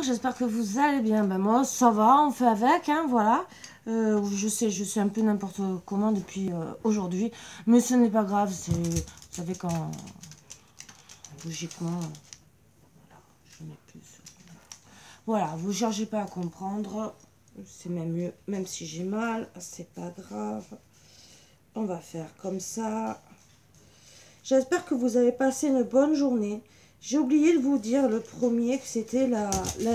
j'espère que vous allez bien. Ben moi, ça va, on fait avec, hein, voilà. Je sais un peu n'importe comment depuis aujourd'hui, mais ce n'est pas grave, c'est, vous savez, quand, logiquement, voilà, je mets plus. Voilà, vous cherchez pas à comprendre, c'est même mieux, même si j'ai mal, c'est pas grave. On va faire comme ça. J'espère que vous avez passé une bonne journée. J'ai oublié de vous dire le premier que c'était la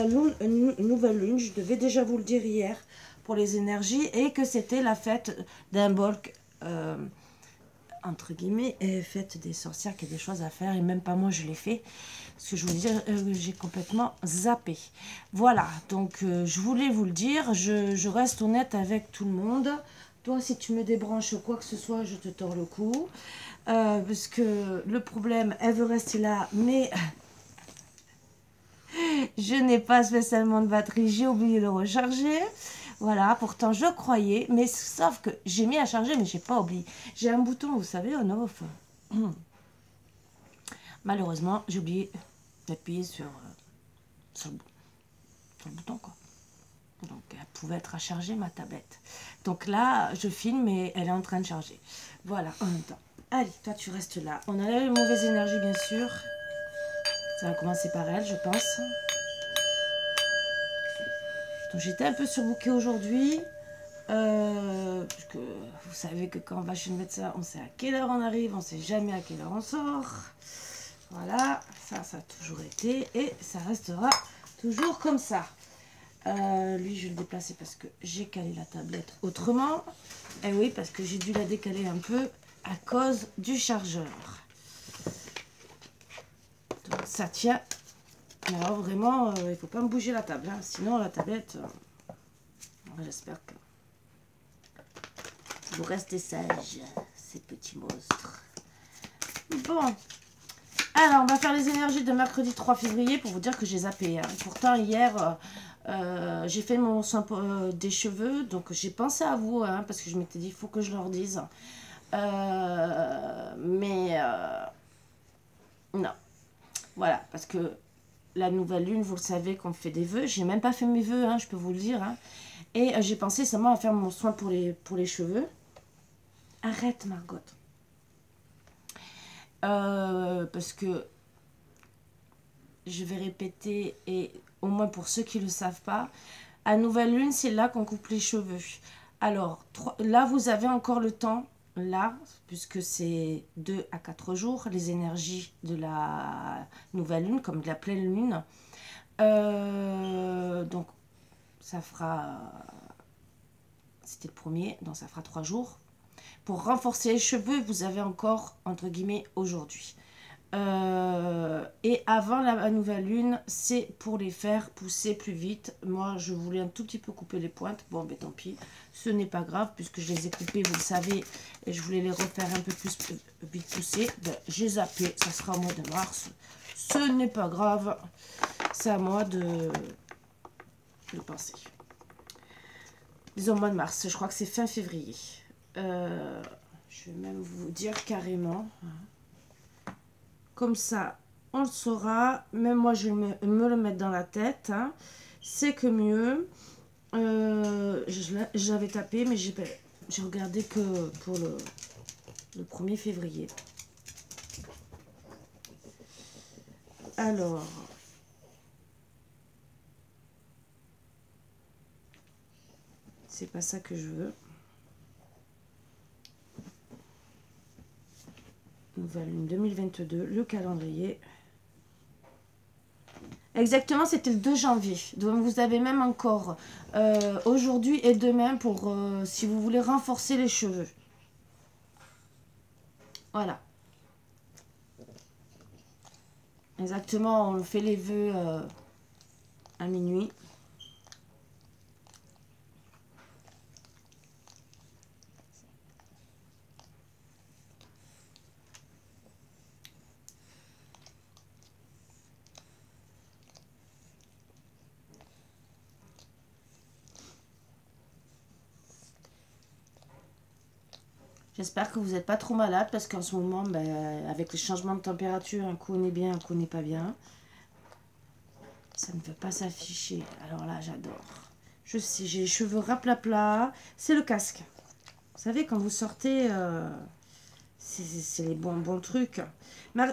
nouvelle lune. Je devais déjà vous le dire hier pour les énergies et que c'était la fête d'un bolk, entre guillemets, et fête des sorcières, qu'il y a des choses à faire et même pas moi je l'ai fait. Parce que je vous dis, j'ai complètement zappé. Voilà, donc je voulais vous le dire, je reste honnête avec tout le monde. Toi, si tu me débranches quoi que ce soit, je te tords le cou. Parce que le problème, elle veut rester là, mais je n'ai pas spécialement de batterie, j'ai oublié de le recharger. Voilà, pourtant je croyais, mais sauf que j'ai mis à charger, mais j'ai pas oublié. J'ai un bouton, vous savez, on-off. Malheureusement, j'ai oublié d'appuyer sur le bouton, quoi. Donc, elle pouvait être à charger, ma tablette. Donc là, je filme et elle est en train de charger. Voilà, en même temps. Allez, toi, tu restes là. On a les mauvaises énergies, bien sûr. Ça va commencer par elle, je pense. Donc, j'étais un peu surbookée aujourd'hui. Parce que vous savez que quand on va chez le médecin, on sait à quelle heure on arrive, on sait jamais à quelle heure on sort. Voilà, ça a toujours été et ça restera toujours comme ça. Lui, je vais le déplacer parce que j'ai calé la tablette autrement. Et oui, parce que j'ai dû la décaler un peu à cause du chargeur. Donc, ça tient. Alors, vraiment, il ne faut pas me bouger la table. Hein. Sinon, la tablette, j'espère que vous restez sages, ces petits monstres. Bon. Alors, on va faire les énergies de mercredi 3 février pour vous dire que j'ai zappé. Hein. Pourtant, hier... j'ai fait mon soin des cheveux, donc j'ai pensé à vous, hein, parce que je m'étais dit, il faut que je leur dise. Non. Voilà, parce que la nouvelle lune, vous le savez qu'on fait des vœux. J'ai même pas fait mes vœux, hein, je peux vous le dire. Hein. Et j'ai pensé seulement à faire mon soin pour les cheveux. Arrête, Margot. Parce que je vais répéter, et au moins pour ceux qui ne le savent pas, à nouvelle lune, c'est là qu'on coupe les cheveux. Alors, là, vous avez encore le temps, là, puisque c'est 2 à 4 jours, les énergies de la nouvelle lune, comme de la pleine lune. Donc, ça fera... C'était le premier, donc ça fera 3 jours. Pour renforcer les cheveux, vous avez encore, entre guillemets, aujourd'hui. Et avant la nouvelle lune, c'est pour les faire pousser plus vite. Moi, je voulais un tout petit peu couper les pointes. Bon, ben tant pis, ce n'est pas grave puisque je les ai coupées, vous le savez, et je voulais les refaire un peu plus vite pousser. Ben, j'ai zappé, ça sera au mois de mars. Ce n'est pas grave, c'est à moi de penser. Disons mois de mars, je crois que c'est fin février. Je vais même vous dire carrément. Comme ça, on le saura. Même moi, je vais me le mettre dans la tête. Hein. C'est que mieux. J'avais tapé, mais j'ai regardé que pour le 1er février. Alors... C'est pas ça que je veux. Nouvelle lune 2022, le calendrier. Exactement, c'était le 2 janvier. Donc vous avez même encore aujourd'hui et demain pour si vous voulez renforcer les cheveux. Voilà. Exactement, on fait les vœux à minuit. J'espère que vous n'êtes pas trop malade parce qu'en ce moment, ben, avec les changements de température, un coup on est bien, un coup on n'est pas bien. Ça ne veut pas s'afficher. Alors là, j'adore. Je sais, j'ai les cheveux raplapla. C'est le casque. Vous savez, quand vous sortez, c'est les bons trucs.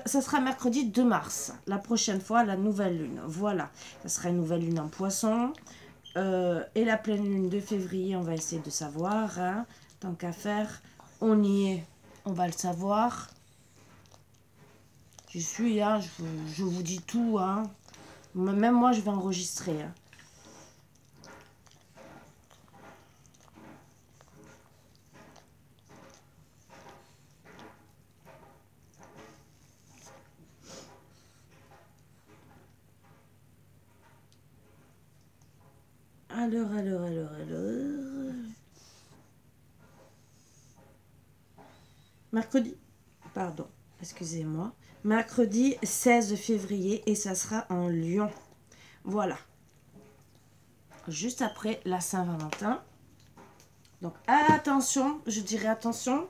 Ça sera mercredi 2 mars. La prochaine fois, la nouvelle lune. Voilà. Ça sera une nouvelle lune en poisson. Et la pleine lune de février, on va essayer de savoir. Hein. Tant qu'à faire, on y est. On va le savoir. J'y suis, hein. Je vous dis tout. Hein. Même moi, je vais enregistrer. Hein. Alors. Mercredi, pardon, excusez-moi. Mercredi 16 février et ça sera en Lyon. Voilà. Juste après la Saint-Valentin. Donc attention, je dirais attention.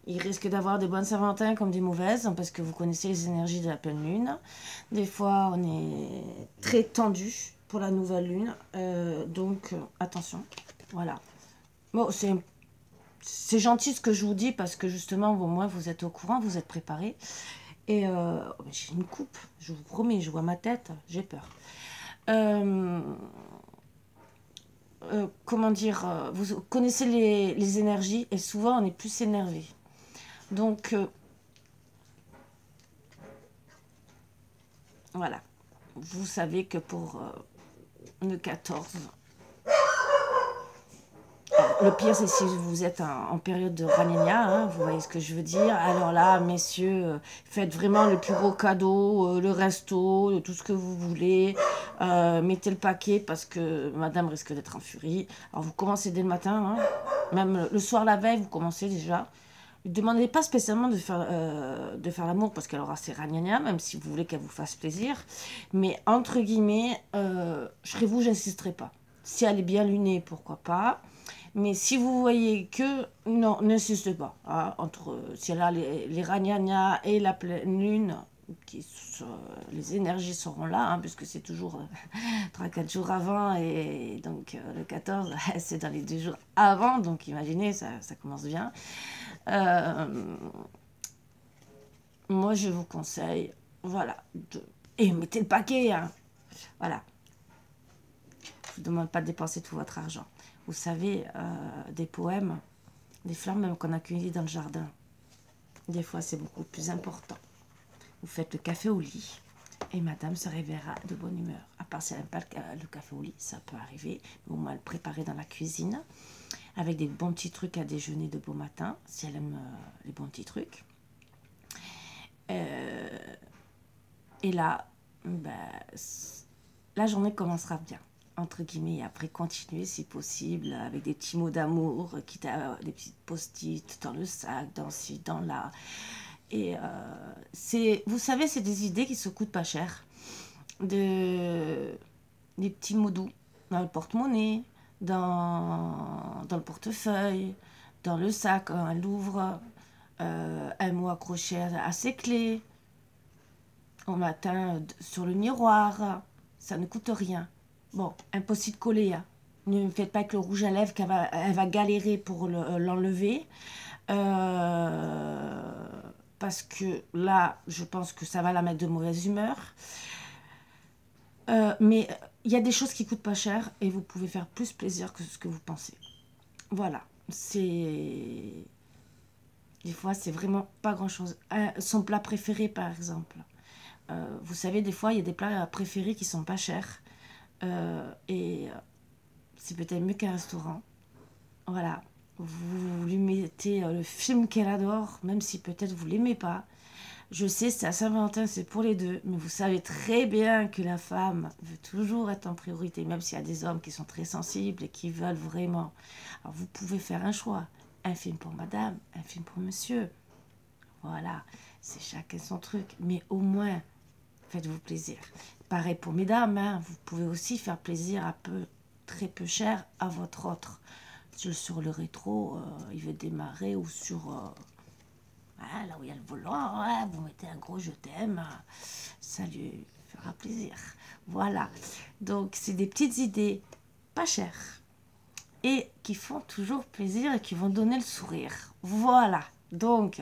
Il risque d'avoir des bonnes Saint-Valentin comme des mauvaises, parce que vous connaissez les énergies de la pleine lune. Des fois, on est très tendu pour la nouvelle lune. Donc, attention. Voilà. Bon, c'est gentil ce que je vous dis, parce que justement, au moins, vous êtes au courant, vous êtes préparés. Et j'ai une coupe, je vous promets, je vois ma tête, j'ai peur. Comment dire, vous connaissez les énergies, et souvent, on est plus énervé. Donc, voilà. Vous savez que pour le 14, le pire, c'est si vous êtes en période de Raninia, hein, vous voyez ce que je veux dire. Alors là, messieurs, faites vraiment le plus gros cadeau, le resto, tout ce que vous voulez. Mettez le paquet parce que madame risque d'être en furie. Alors, vous commencez dès le matin, hein, même le soir, la veille, vous commencez déjà. Ne demandez pas spécialement de faire l'amour parce qu'elle aura ses ragnagnas, même si vous voulez qu'elle vous fasse plaisir. Mais entre guillemets, chez vous, j'insisterai pas. Si elle est bien lunée, pourquoi pas. Mais si vous voyez que, non, n'insistez pas. Hein, si elle a les ragnagnas et la pleine lune, les énergies seront là, hein, puisque c'est toujours 3-4 jours avant. Et donc le 14, c'est dans les 2 jours avant. Donc imaginez, ça commence bien. Moi, je vous conseille, voilà, et mettez le paquet, hein. Voilà. Je ne vous demande pas de dépenser tout votre argent. Vous savez, des poèmes, des fleurs même qu'on a cueillies dans le jardin, des fois, c'est beaucoup plus important. Vous faites le café au lit et madame se réveillera de bonne humeur. À part si elle n'aime pas le café au lit, ça peut arriver, mais au moins le préparer dans la cuisine avec des bons petits trucs à déjeuner de beau matin, si elle aime les bons petits trucs. Et là, la journée commencera bien, entre guillemets, et après continuer si possible avec des petits mots d'amour, quitte à des petites post-it dans le sac, dans ci, dans là. Et vous savez, c'est des idées qui se coûtent pas cher. Des petits mots doux dans le porte-monnaie, dans le portefeuille, dans le sac, un louvre, un mot accroché à ses clés, au matin sur le miroir, ça ne coûte rien. Bon, un post-it collé, hein. Ne me faites pas avec le rouge à lèvres elle va galérer pour l'enlever. Parce que là, je pense que ça va la mettre de mauvaise humeur. Mais il y a des choses qui coûtent pas cher et vous pouvez faire plus plaisir que ce que vous pensez. Voilà, des fois, c'est vraiment pas grand-chose. Son plat préféré, par exemple. Vous savez, des fois, il y a des plats préférés qui sont pas chers. Et c'est peut-être mieux qu'un restaurant. Voilà. Vous lui mettez le film qu'elle adore, même si peut-être vous l'aimez pas. Je sais, c'est à Saint-Valentin, c'est pour les deux, mais vous savez très bien que la femme veut toujours être en priorité, même s'il y a des hommes qui sont très sensibles et qui veulent vraiment. Alors vous pouvez faire un choix, un film pour madame, un film pour monsieur. Voilà, c'est chacun son truc, mais au moins, faites-vous plaisir. Pareil pour mesdames, hein, vous pouvez aussi faire plaisir très peu cher à votre autre. Sur le rétro, il veut démarrer ou sur... là où il y a le volant, vous mettez un gros je t'aime, ça lui fera plaisir. Voilà. Donc, c'est des petites idées pas chères et qui font toujours plaisir et qui vont donner le sourire. Voilà. Donc,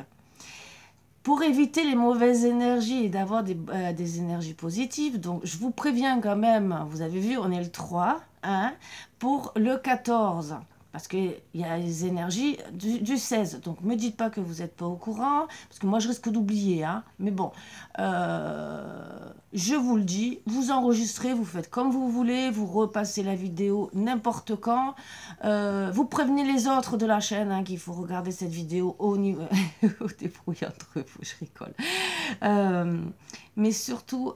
pour éviter les mauvaises énergies et d'avoir des énergies positives, donc je vous préviens quand même, vous avez vu, on est le 3, hein, pour le 14. Parce qu'il y a les énergies du 16. Donc, ne me dites pas que vous n'êtes pas au courant, parce que moi, je risque d'oublier. Hein. Mais bon, je vous le dis, vous enregistrez, vous faites comme vous voulez, vous repassez la vidéo n'importe quand. Vous prévenez les autres de la chaîne hein, qu'il faut regarder cette vidéo au niveau... au débrouille entre vous, je rigole. Mais surtout,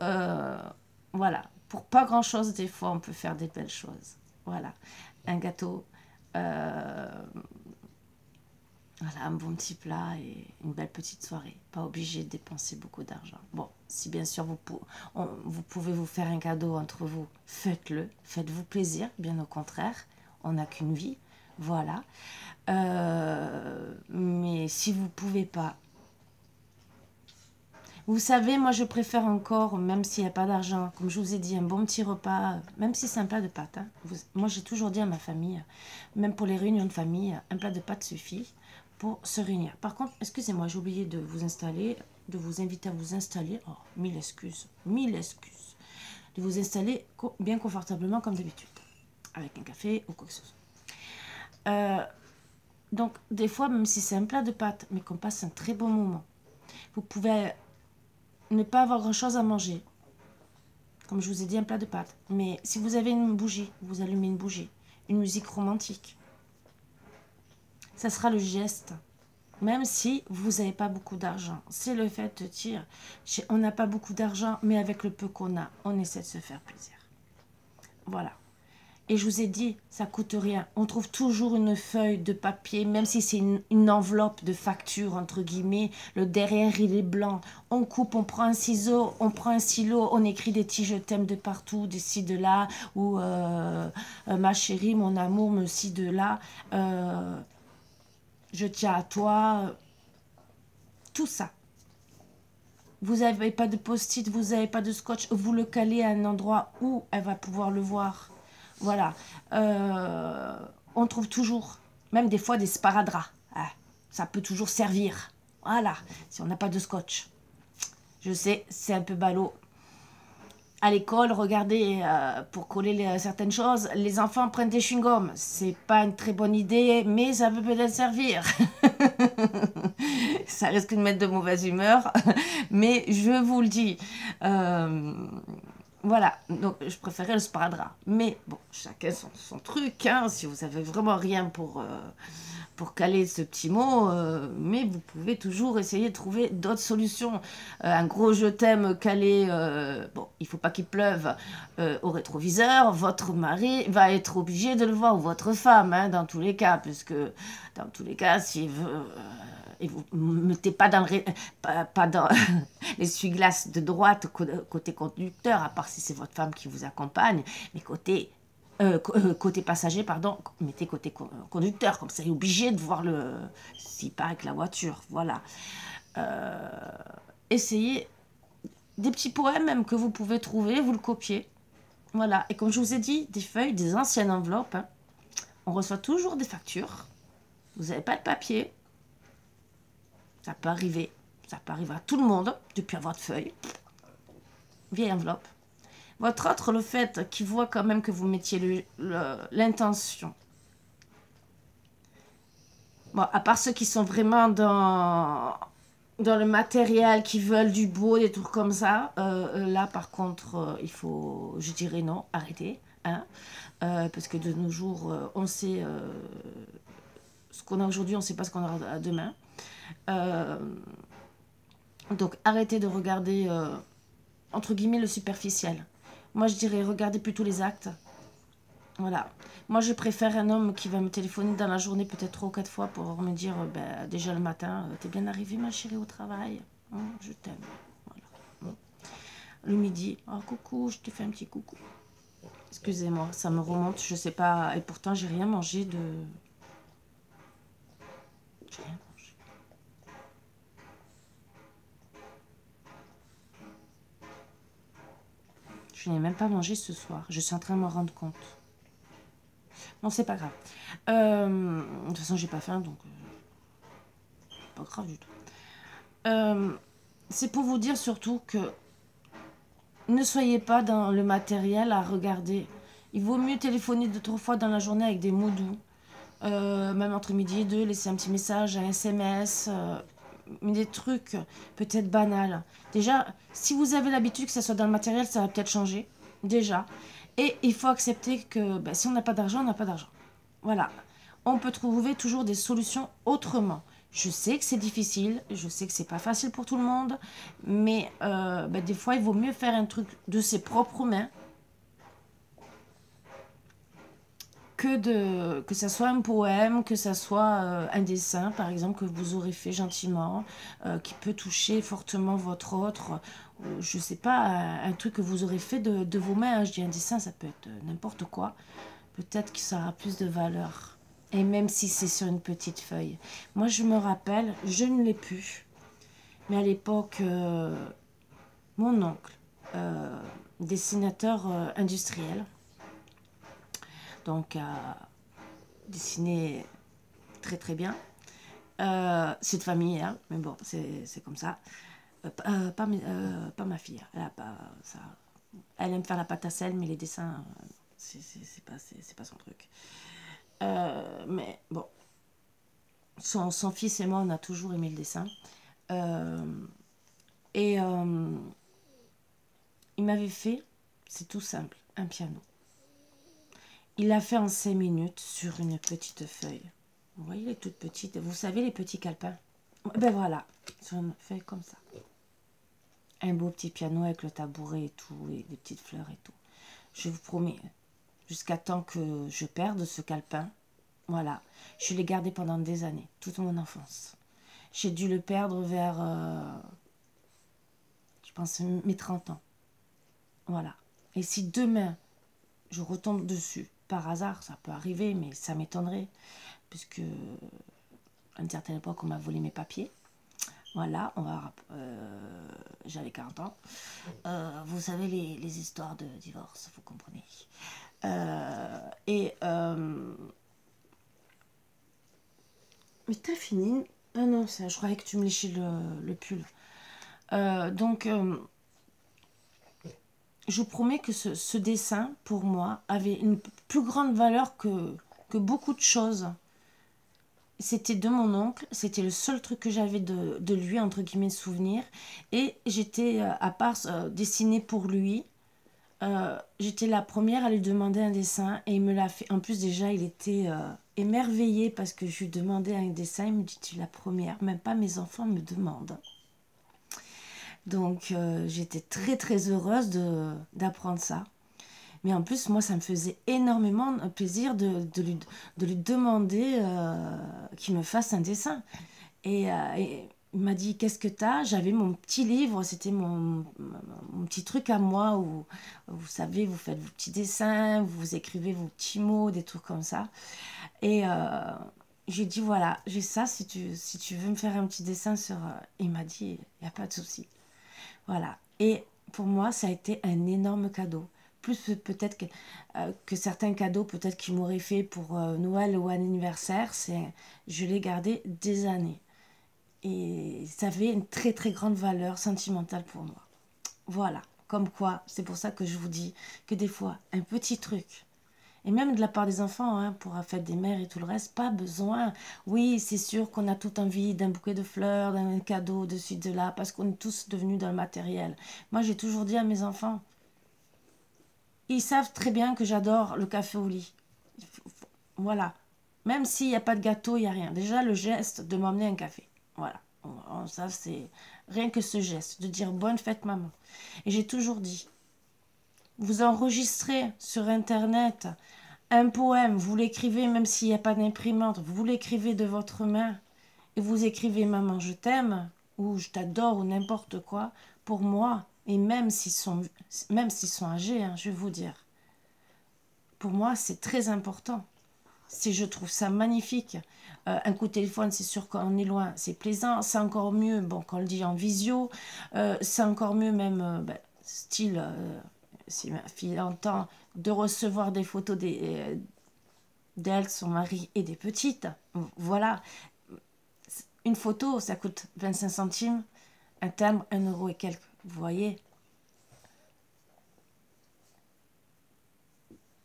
voilà, pour pas grand-chose, des fois, on peut faire des belles choses. Voilà, un gâteau... voilà, un bon petit plat et une belle petite soirée. Pas obligé de dépenser beaucoup d'argent. Bon, si bien sûr vous pouvez vous faire un cadeau entre vous, faites-le. Faites-vous plaisir, bien au contraire. On n'a qu'une vie, voilà. Mais si vous ne pouvez pas, vous savez, moi je préfère encore, même s'il n'y a pas d'argent, comme je vous ai dit, un bon petit repas, même si c'est un plat de pâtes. Hein. Moi j'ai toujours dit à ma famille, même pour les réunions de famille, un plat de pâtes suffit pour se réunir. Par contre, excusez-moi, j'ai oublié de vous installer, de vous inviter à vous installer. Oh, mille excuses, mille excuses. De vous installer bien confortablement comme d'habitude, avec un café ou quoi que ce soit. Donc, des fois, même si c'est un plat de pâtes, mais qu'on passe un très bon moment, vous pouvez ne pas avoir grand-chose à manger. Comme je vous ai dit, un plat de pâtes. Mais si vous avez une bougie, vous allumez une bougie, une musique romantique, ça sera le geste. Même si vous n'avez pas beaucoup d'argent. C'est le fait de dire, on n'a pas beaucoup d'argent, mais avec le peu qu'on a, on essaie de se faire plaisir. Voilà. Et je vous ai dit, ça coûte rien. On trouve toujours une feuille de papier, même si c'est une enveloppe de facture, entre guillemets. Le derrière, il est blanc. On coupe, on prend un ciseau, on prend un stylo, on écrit des petits je t'aime de partout, d'ici, de là, ou ma chérie, mon amour, me ci, de là. Je tiens à toi. Tout ça. Vous n'avez pas de post-it, vous n'avez pas de scotch, vous le calez à un endroit où elle va pouvoir le voir. Voilà. On trouve toujours, même des fois, des sparadraps. Ah, ça peut toujours servir. Voilà, si on n'a pas de scotch. Je sais, c'est un peu ballot. À l'école, regardez, pour coller certaines choses, les enfants prennent des chewing-gums. C'est pas une très bonne idée, mais ça peut peut-être servir. Ça risque de mettre de mauvaise humeur, mais je vous le dis. Voilà, donc je préférais le sparadrap. Mais bon, chacun son truc, hein, si vous avez vraiment rien pour caler ce petit mot, mais vous pouvez toujours essayer de trouver d'autres solutions. Un gros je t'aime calé, bon, il faut pas qu'il pleuve au rétroviseur, votre mari va être obligé de le voir, ou votre femme, hein, dans tous les cas, puisque dans tous les cas, s'il veut... et vous ne mettez pas dans pas dans l'essuie-glace de droite côté conducteur, à part si c'est votre femme qui vous accompagne, mais côté passager, pardon, mettez côté conducteur, comme ça il est obligé de voir s'il part avec la voiture, voilà. Essayez des petits poèmes même que vous pouvez trouver, vous le copiez, voilà. Et comme je vous ai dit, des feuilles, des anciennes enveloppes, hein. On reçoit toujours des factures, vous n'avez pas de papier, ça peut arriver à tout le monde, depuis avoir de feuilles, vieille enveloppe. Votre autre, le fait qu'il voit quand même que vous mettiez l'intention. Bon, à part ceux qui sont vraiment dans le matériel, qui veulent du beau, des trucs comme ça, là, par contre, il faut, je dirais non, arrêtez. Hein, parce que de nos jours, on sait ce qu'on a aujourd'hui, on ne sait pas ce qu'on aura demain. Donc, arrêtez de regarder, entre guillemets, le superficiel. Moi, je dirais, regardez plutôt les actes. Voilà. Moi, je préfère un homme qui va me téléphoner dans la journée peut-être 3 ou 4 fois pour me dire, déjà le matin, t'es bien arrivée ma chérie au travail, je t'aime. Voilà. Le midi, oh coucou, je t'ai fait un petit coucou. Excusez-moi, ça me remonte, je sais pas, et pourtant j'ai rien mangé de... J'ai rien mangé. Je n'ai même pas mangé ce soir. Je suis en train de m'en rendre compte. Bon, c'est pas grave. De toute façon, j'ai pas faim, donc pas grave du tout. C'est pour vous dire surtout que ne soyez pas dans le matériel à regarder. Il vaut mieux téléphoner 2-3 fois dans la journée avec des mots doux. Même entre midi et deux, laisser un petit message, un SMS, mais des trucs peut-être banals. Déjà, si vous avez l'habitude que ça soit dans le matériel, ça va peut-être changer. Déjà. Et il faut accepter que si on n'a pas d'argent, on n'a pas d'argent. Voilà. On peut trouver toujours des solutions autrement. Je sais que c'est difficile, je sais que c'est pas facile pour tout le monde, mais des fois, il vaut mieux faire un truc de ses propres mains que ça soit un poème, que ça soit un dessin, par exemple, que vous aurez fait gentiment, qui peut toucher fortement votre autre, je sais pas, un truc que vous aurez fait de vos mains. Je dis un dessin, ça peut être n'importe quoi. Peut-être que ça aura plus de valeur. Et même si c'est sur une petite feuille. Moi, je me rappelle, je ne l'ai plus. Mais à l'époque, mon oncle, dessinateur industriel, donc dessiné très très bien. C'est de famille, hein, mais bon, c'est comme ça. Pas ma fille, ça. Elle aime faire la pâte à sel, mais les dessins, c'est pas son truc. Mais bon, son fils et moi, on a toujours aimé le dessin. Et il m'avait fait, c'est tout simple, un piano. Il l'a fait en 5 minutes sur une petite feuille. Vous voyez les toutes petites, vous savez les petits calepins. Ben voilà, sur une feuille comme ça. Un beau petit piano avec le tabouret et tout, et des petites fleurs et tout. Je vous promets, jusqu'à temps que je perde ce calepin, voilà, je l'ai gardé pendant des années, toute mon enfance. J'ai dû le perdre vers, je pense, mes 30 ans. Voilà. Et si demain, je retombe dessus, par hasard, ça peut arriver, mais ça m'étonnerait, puisque à une certaine époque, on m'a volé mes papiers. Voilà, j'avais 40 ans. Vous savez les histoires de divorce, vous comprenez. Mais t'as fini? Ah non, je croyais que tu me léchais le pull. Je vous promets que ce dessin, pour moi, avait une plus grande valeur que beaucoup de choses. C'était de mon oncle, c'était le seul truc que j'avais de lui, entre guillemets, souvenir. Et j'étais, à part dessiner pour lui, j'étais la première à lui demander un dessin. Et il me l'a fait. En plus, déjà, il était émerveillé parce que je lui demandais un dessin. Il me dit, tu es la première. Même pas mes enfants me demandent. Donc, j'étais très, très heureuse d'apprendre ça. Mais en plus, moi, ça me faisait énormément plaisir de lui demander qu'il me fasse un dessin. Et il m'a dit, qu'est-ce que t'as? J'avais mon petit livre, c'était mon petit truc à moi où, vous savez, vous faites vos petits dessins, vous écrivez vos petits mots, des trucs comme ça. Et j'ai dit, voilà, j'ai ça, si tu veux me faire un petit dessin sur... Il m'a dit, il n'y a pas de souci. Voilà. Et pour moi, ça a été un énorme cadeau. Plus peut-être que certains cadeaux peut-être qu'il m'aurait fait pour Noël ou un anniversaire, je l'ai gardé des années. Et ça avait une très très grande valeur sentimentale pour moi. Voilà, comme quoi, c'est pour ça que je vous dis que des fois, un petit truc, et même de la part des enfants, hein, pour la fête des mères et tout le reste, pas besoin. Oui, c'est sûr qu'on a toute envie d'un bouquet de fleurs, d'un cadeau, de ci, de là, parce qu'on est tous devenus dans le matériel. Moi, j'ai toujours dit à mes enfants, ils savent très bien que j'adore le café au lit. Voilà. Même s'il n'y a pas de gâteau, il n'y a rien. Déjà, le geste de m'emmener un café. Voilà. Ça, c'est rien que ce geste, de dire bonne fête, maman. Et j'ai toujours dit, vous enregistrez sur Internet un poème, vous l'écrivez même s'il n'y a pas d'imprimante, vous l'écrivez de votre main, et vous écrivez maman, je t'aime, ou je t'adore, ou n'importe quoi, pour moi, et même s'ils sont âgés, hein, je vais vous dire, pour moi, c'est très important. Je trouve ça magnifique. Un coup de téléphone, c'est sûr qu'on est loin, c'est plaisant. C'est encore mieux, bon, quand on le dit en visio, c'est encore mieux même, style si ma fille entend, de recevoir des photos d'elle, son mari et des petites. Voilà. Une photo, ça coûte 25 centimes. Un timbre, 1 € et quelques. Vous voyez?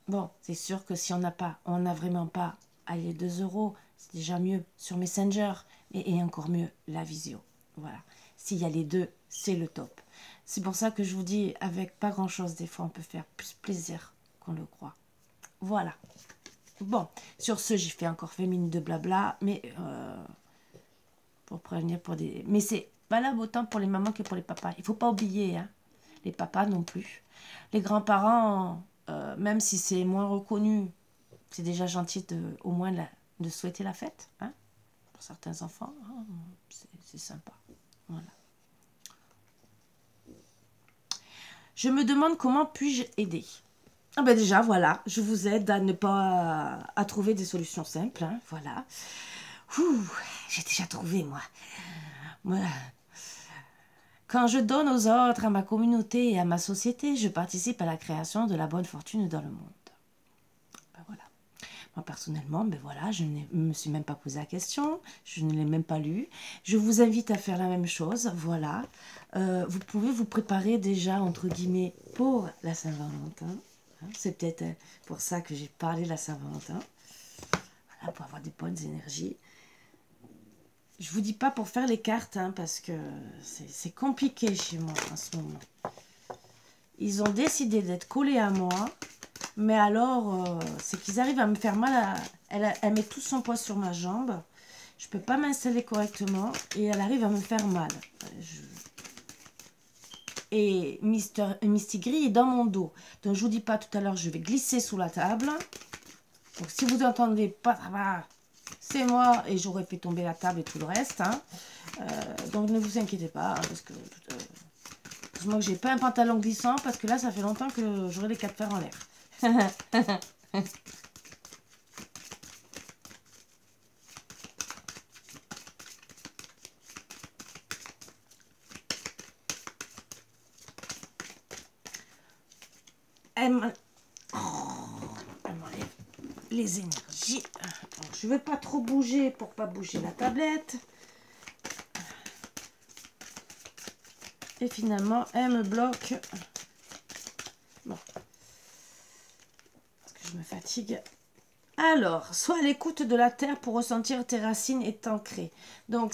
Bon, c'est sûr que si on n'a vraiment pas, allez, 2 €, c'est déjà mieux sur Messenger. Et encore mieux, la visio. Voilà. S'il y a les deux, c'est le top. C'est pour ça que je vous dis, avec pas grand-chose, des fois, on peut faire plus plaisir qu'on le croit. Voilà. Bon, sur ce, j'ai fait encore 20 minutes de blabla, mais pour prévenir pour des... Mais c'est valable autant pour les mamans que pour les papas. Il ne faut pas oublier, hein, les papas non plus. Les grands-parents, même si c'est moins reconnu, c'est déjà gentil au moins de souhaiter la fête, hein, pour certains enfants. Hein, c'est sympa. Voilà. Je me demande comment puis-je aider. Ah ben déjà, voilà, je vous aide à ne pas à trouver des solutions simples. Hein, voilà. J'ai déjà trouvé, moi. Voilà. Quand je donne aux autres, à ma communauté et à ma société, je participe à la création de la bonne fortune dans le monde. Ben voilà. Moi, personnellement, ben voilà, je ne me suis même pas posé la question, je ne l'ai même pas lu. Je vous invite à faire la même chose, voilà. Vous pouvez vous préparer déjà, entre guillemets, pour la Saint-Valentin. C'est peut-être pour ça que j'ai parlé de la Saint-Valentin. Voilà, pour avoir des bonnes énergies. Je vous dis pas pour faire les cartes, hein, parce que c'est compliqué chez moi en ce moment. Ils ont décidé d'être collés à moi, mais alors, c'est qu'ils arrivent à me faire mal. Elle met tout son poids sur ma jambe. Je peux pas m'installer correctement et elle arrive à me faire mal. Et Misty Gris est dans mon dos. Donc je vous dis pas tout à l'heure, je vais glisser sous la table. Donc si vous entendez pas, c'est moi et j'aurais fait tomber la table et tout le reste. Hein. Donc ne vous inquiétez pas, parce que heureusement que j'ai pas un pantalon glissant, parce que là ça fait longtemps que j'aurai les quatre fers en l'air. Elle m'enlève les énergies. Alors, je ne vais pas trop bouger pour pas bouger la tablette. Et finalement, elle me bloque. Bon. Parce que je me fatigue. Alors, sois à l'écoute de la terre pour ressentir tes racines et t'ancrer. Donc,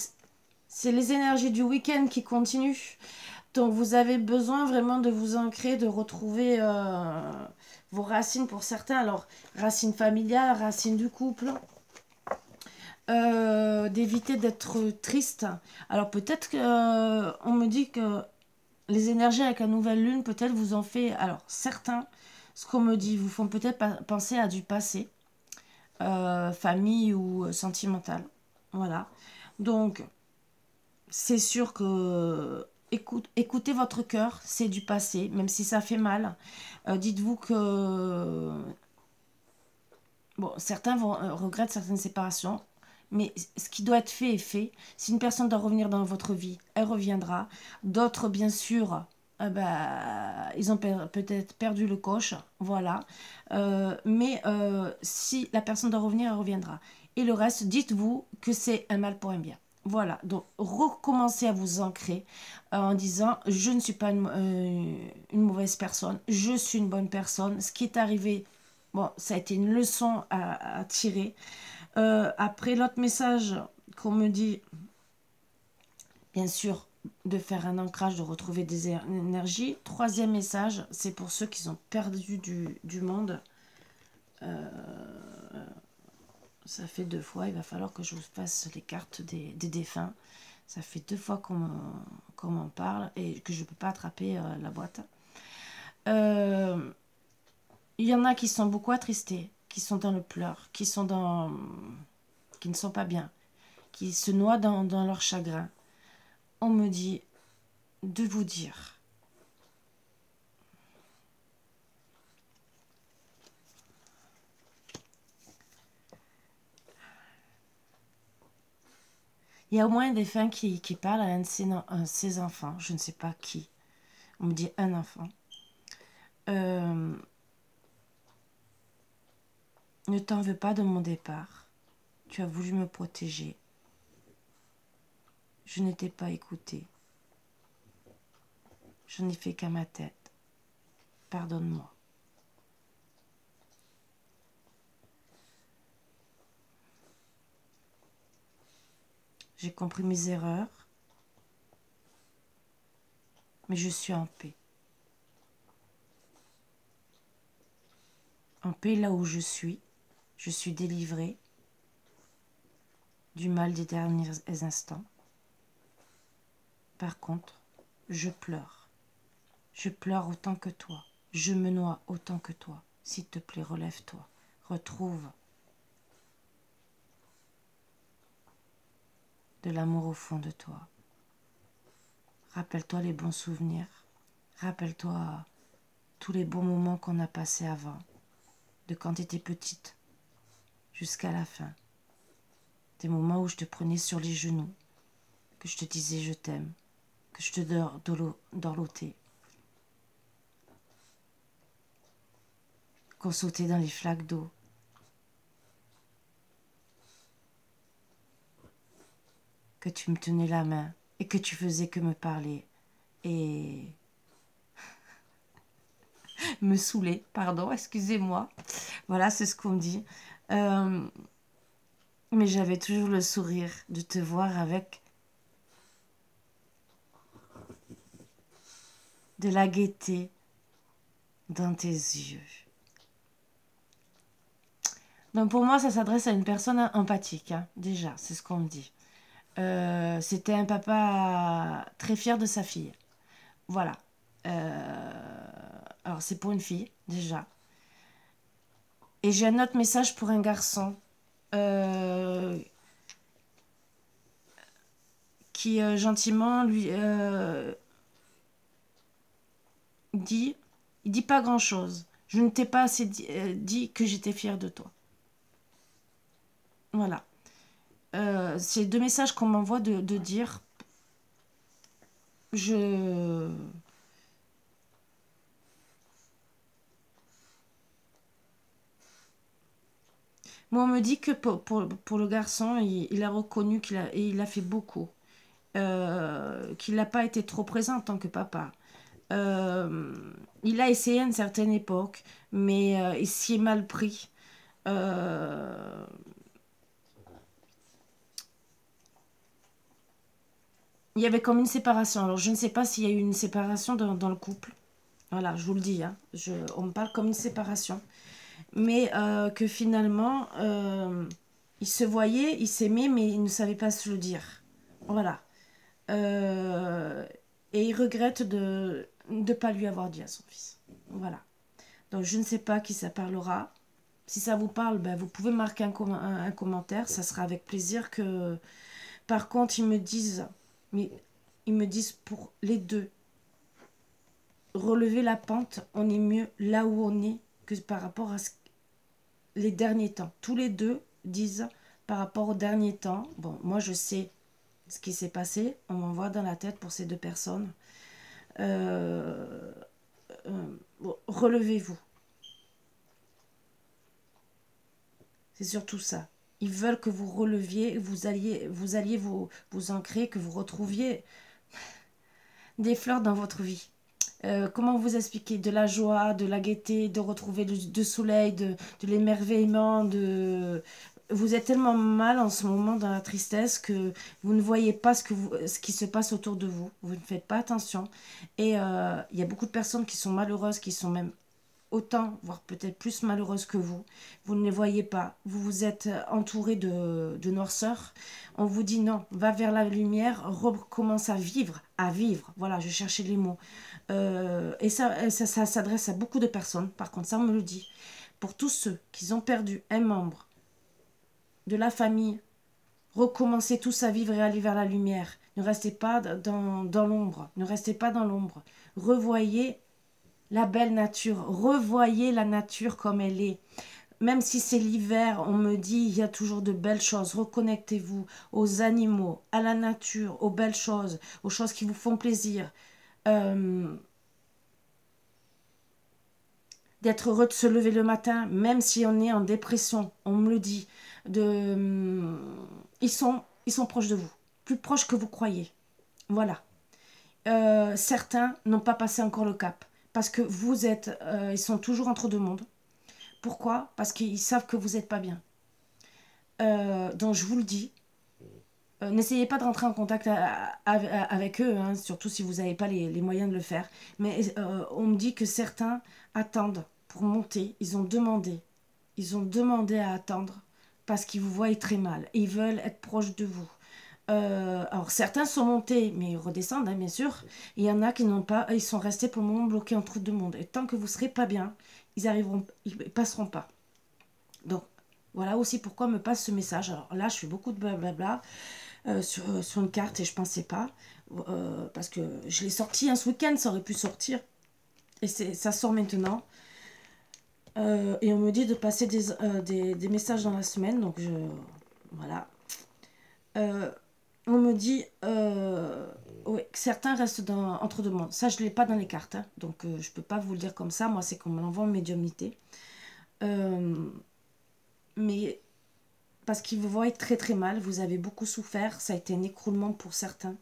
c'est les énergies du week-end qui continuent. Donc, vous avez besoin vraiment de vous ancrer, de retrouver vos racines pour certains. Alors, racines familiales, racines du couple. D'éviter d'être triste. Alors, peut-être qu'on me dit que les énergies avec la nouvelle lune, peut-être vous en fait... Alors, certains, ce qu'on me dit, vous font peut-être penser à du passé. Famille ou sentimentale. Voilà. Donc, c'est sûr que écoutez votre cœur, c'est du passé, même si ça fait mal. Dites-vous que bon, certains vont regretter certaines séparations, mais ce qui doit être fait est fait. Si une personne doit revenir dans votre vie, elle reviendra. D'autres, bien sûr, ils ont peut-être perdu le coche, voilà. Mais si la personne doit revenir, elle reviendra. Et le reste, dites-vous que c'est un mal pour un bien. Voilà, donc recommencez à vous ancrer en disant je ne suis pas une mauvaise personne, je suis une bonne personne. Ce qui est arrivé, bon, ça a été une leçon à tirer. Après, l'autre message qu'on me dit, bien sûr, de faire un ancrage, de retrouver des énergies. Troisième message, c'est pour ceux qui ont perdu du monde. Ça fait 2 fois, il va falloir que je vous fasse les cartes des défunts. Ça fait 2 fois qu'on m'en parle et que je ne peux pas attraper la boîte. Il y en a qui sont beaucoup attristés, qui sont dans le pleur, qui ne sont pas bien, qui se noient dans leur chagrin. On me dit de vous dire il y a au moins des fins qui parlent à un de ses enfants, je ne sais pas qui. On me dit un enfant. Ne t'en veux pas de mon départ. Tu as voulu me protéger. Je ne t'ai pas écouté. Je n'ai fait qu'à ma tête. Pardonne-moi. J'ai compris mes erreurs, mais je suis en paix. En paix là où je suis délivrée du mal des derniers instants. Par contre, je pleure. Je pleure autant que toi. Je me noie autant que toi. S'il te plaît, relève-toi. Retrouve de l'amour au fond de toi. Rappelle-toi les bons souvenirs. Rappelle-toi tous les bons moments qu'on a passés avant. De quand tu étais petite jusqu'à la fin. Des moments où je te prenais sur les genoux. Que je te disais je t'aime. Que je te dorlotais. Qu'on sautait dans les flaques d'eau. Que tu me tenais la main et que tu faisais que me parler et me saouler, pardon, excusez-moi. Voilà, c'est ce qu'on me dit. Mais j'avais toujours le sourire de te voir avec de la gaieté dans tes yeux. Donc pour moi, ça s'adresse à une personne empathique, hein, déjà, c'est ce qu'on me dit. C'était un papa très fier de sa fille. Voilà. Alors c'est pour une fille, déjà. Et j'ai un autre message pour un garçon qui gentiment lui dit, il dit pas grand-chose. Je ne t'ai pas assez dit que j'étais fière de toi. Voilà. C'est deux messages qu'on m'envoie de dire je... Moi, on me dit que pour le garçon, il a reconnu il a fait beaucoup. Qu'il n'a pas été trop présent en tant que papa. Il a essayé à une certaine époque, mais il s'y est mal pris. Il y avait comme une séparation. Alors, je ne sais pas s'il y a eu une séparation dans le couple. Voilà, je vous le dis. Hein. On me parle comme une séparation. Mais que finalement, il se voyait, il s'aimait, mais il ne savait pas se le dire. Voilà. Et il regrette de ne pas lui avoir dit à son fils. Voilà. Donc, je ne sais pas qui ça parlera. Si ça vous parle, ben, vous pouvez marquer un commentaire. Ça sera avec plaisir que... Par contre, mais ils me disent pour les deux, relever la pente, on est mieux là où on est que par rapport à les derniers temps. Tous les deux disent par rapport aux derniers temps, bon, moi je sais ce qui s'est passé, on m'envoie dans la tête pour ces deux personnes. Relevez-vous. C'est surtout ça. Ils veulent que vous releviez, vous alliez vous ancrer, que vous retrouviez des fleurs dans votre vie. Comment vous expliquer? De la joie, de la gaieté, de retrouver du soleil, de l'émerveillement, Vous êtes tellement mal en ce moment dans la tristesse que vous ne voyez pas ce qui se passe autour de vous. Vous ne faites pas attention. Et il y a beaucoup de personnes qui sont malheureuses, qui sont même autant, voire peut-être plus malheureuses que vous. Vous ne les voyez pas. Vous vous êtes entouré de noirceur. On vous dit non, va vers la lumière, recommence à vivre. À vivre. Voilà, je cherchais les mots. Et ça s'adresse à beaucoup de personnes. Par contre, ça, on me le dit. Pour tous ceux qui ont perdu un membre de la famille, recommencez tous à vivre et aller vers la lumière. Ne restez pas dans l'ombre. Ne restez pas dans l'ombre. Revoyez la belle nature, revoyez la nature comme elle est. Même si c'est l'hiver, on me dit il y a toujours de belles choses. Reconnectez-vous aux animaux, à la nature, aux belles choses, aux choses qui vous font plaisir. d'être heureux de se lever le matin, même si on est en dépression, on me le dit. Ils sont proches de vous, plus proches que vous croyez. Voilà. Certains n'ont pas passé encore le cap, parce que ils sont toujours entre deux mondes. Pourquoi? Parce qu'ils savent que vous n'êtes pas bien. Donc je vous le dis, n'essayez pas de rentrer en contact avec eux, hein, surtout si vous n'avez pas les moyens de le faire. Mais on me dit que certains attendent pour monter. Ils ont demandé à attendre parce qu'ils vous voient très mal. Et ils veulent être proches de vous. Alors certains sont montés, mais ils redescendent, hein, bien sûr. Il y en a qui n'ont pas, ils sont restés pour le moment bloqués entre deux mondes. Et tant que vous ne serez pas bien, ils passeront pas. Donc voilà aussi pourquoi me passe ce message. Alors là, je fais beaucoup de blablabla. Sur une carte et je pensais pas parce que je l'ai sorti ce week-end, ça aurait pu sortir et ça sort maintenant et on me dit de passer des messages dans la semaine, donc voilà. On me dit ouais, que certains restent entre deux mondes, ça je l'ai pas dans les cartes, hein, donc je peux pas vous le dire comme ça, moi c'est qu'on me l'envoie en médiumnité, mais parce qu'ils vous voient très très mal, vous avez beaucoup souffert, ça a été un écroulement pour certains,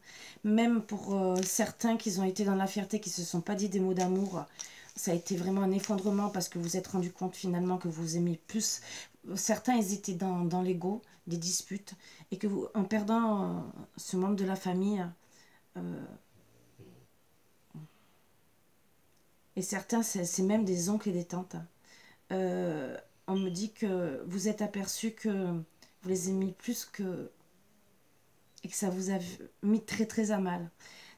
même pour certains qui ont été dans la fierté, qui ne se sont pas dit des mots d'amour, ça a été vraiment un effondrement parce que vous vous êtes rendu compte finalement que vous aimez plus, certains ils étaient dans l'ego, des disputes, et que vous, en perdant ce membre de la famille, et certains c'est même des oncles et des tantes, on me dit que vous êtes aperçu que vous les aimez plus que... et que ça vous a mis très très à mal.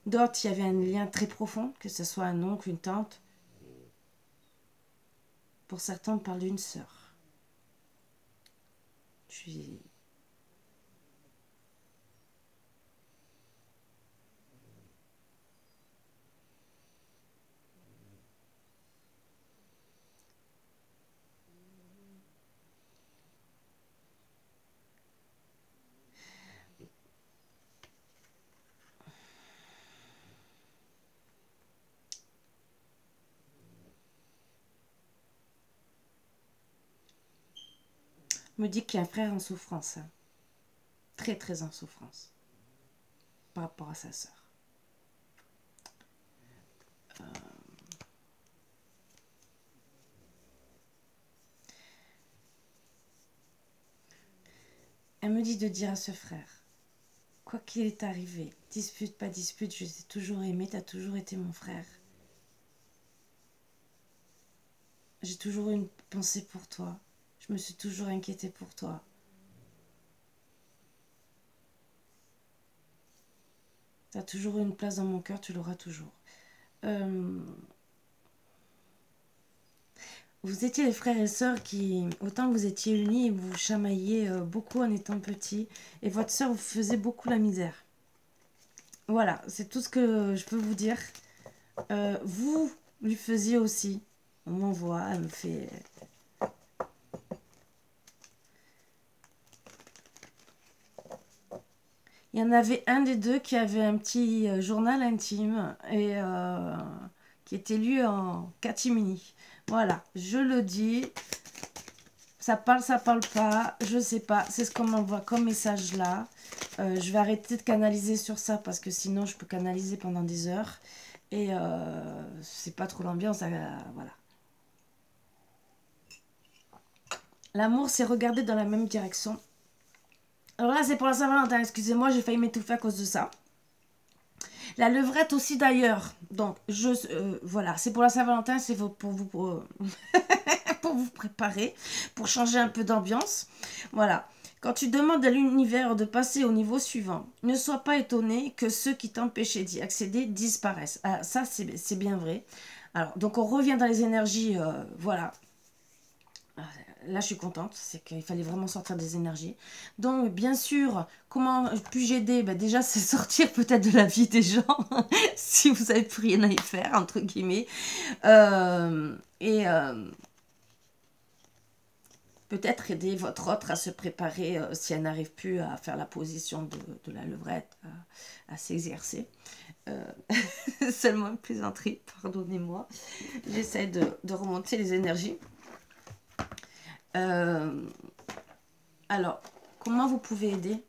D'autres, il y avait un lien très profond, que ce soit un oncle, une tante. Pour certains, on parle d'une sœur. Me dit qu'il y a un frère en souffrance, hein. Très très en souffrance par rapport à sa sœur. Elle me dit de dire à ce frère, quoi qu'il est arrivé, dispute, pas dispute, je t'ai toujours aimé, t'as toujours été mon frère. J'ai toujours eu une pensée pour toi. Je me suis toujours inquiétée pour toi. Tu as toujours eu une place dans mon cœur, tu l'auras toujours. Vous étiez les frères et sœurs qui, autant vous étiez unis, vous chamailliez beaucoup en étant petits. Et votre sœur vous faisait beaucoup la misère. Voilà, c'est tout ce que je peux vous dire. Vous lui faisiez aussi. On m'envoie, elle me fait... Il y en avait un des deux qui avait un petit journal intime et qui était lu en catimini. Voilà, je le dis. Ça parle pas, je sais pas. C'est ce qu'on m'envoie comme message là. Je vais arrêter de canaliser sur ça parce que sinon je peux canaliser pendant des heures. Et c'est pas trop l'ambiance, voilà. L'amour, c'est regarder dans la même direction. Alors là, c'est pour la Saint-Valentin. Excusez-moi, j'ai failli m'étouffer à cause de ça. La levrette aussi d'ailleurs. Donc, voilà, c'est pour la Saint-Valentin, c'est pour vous pour vous préparer, pour changer un peu d'ambiance. Voilà. Quand tu demandes à l'univers de passer au niveau suivant, ne sois pas étonné que ceux qui t'empêchaient d'y accéder disparaissent. Ah, ça, c'est bien vrai. Alors, donc on revient dans les énergies, voilà. Là, je suis contente, c'est qu'il fallait vraiment sortir des énergies. Donc, bien sûr, comment puis-je aider? Déjà, c'est sortir peut-être de la vie des gens, si vous n'avez plus rien à y faire, entre guillemets. Peut-être aider votre autre à se préparer, si elle n'arrive plus à faire la position de la levrette, à s'exercer. Seulement une plaisanterie, pardonnez-moi. J'essaie de remonter les énergies. Alors, comment vous pouvez aider?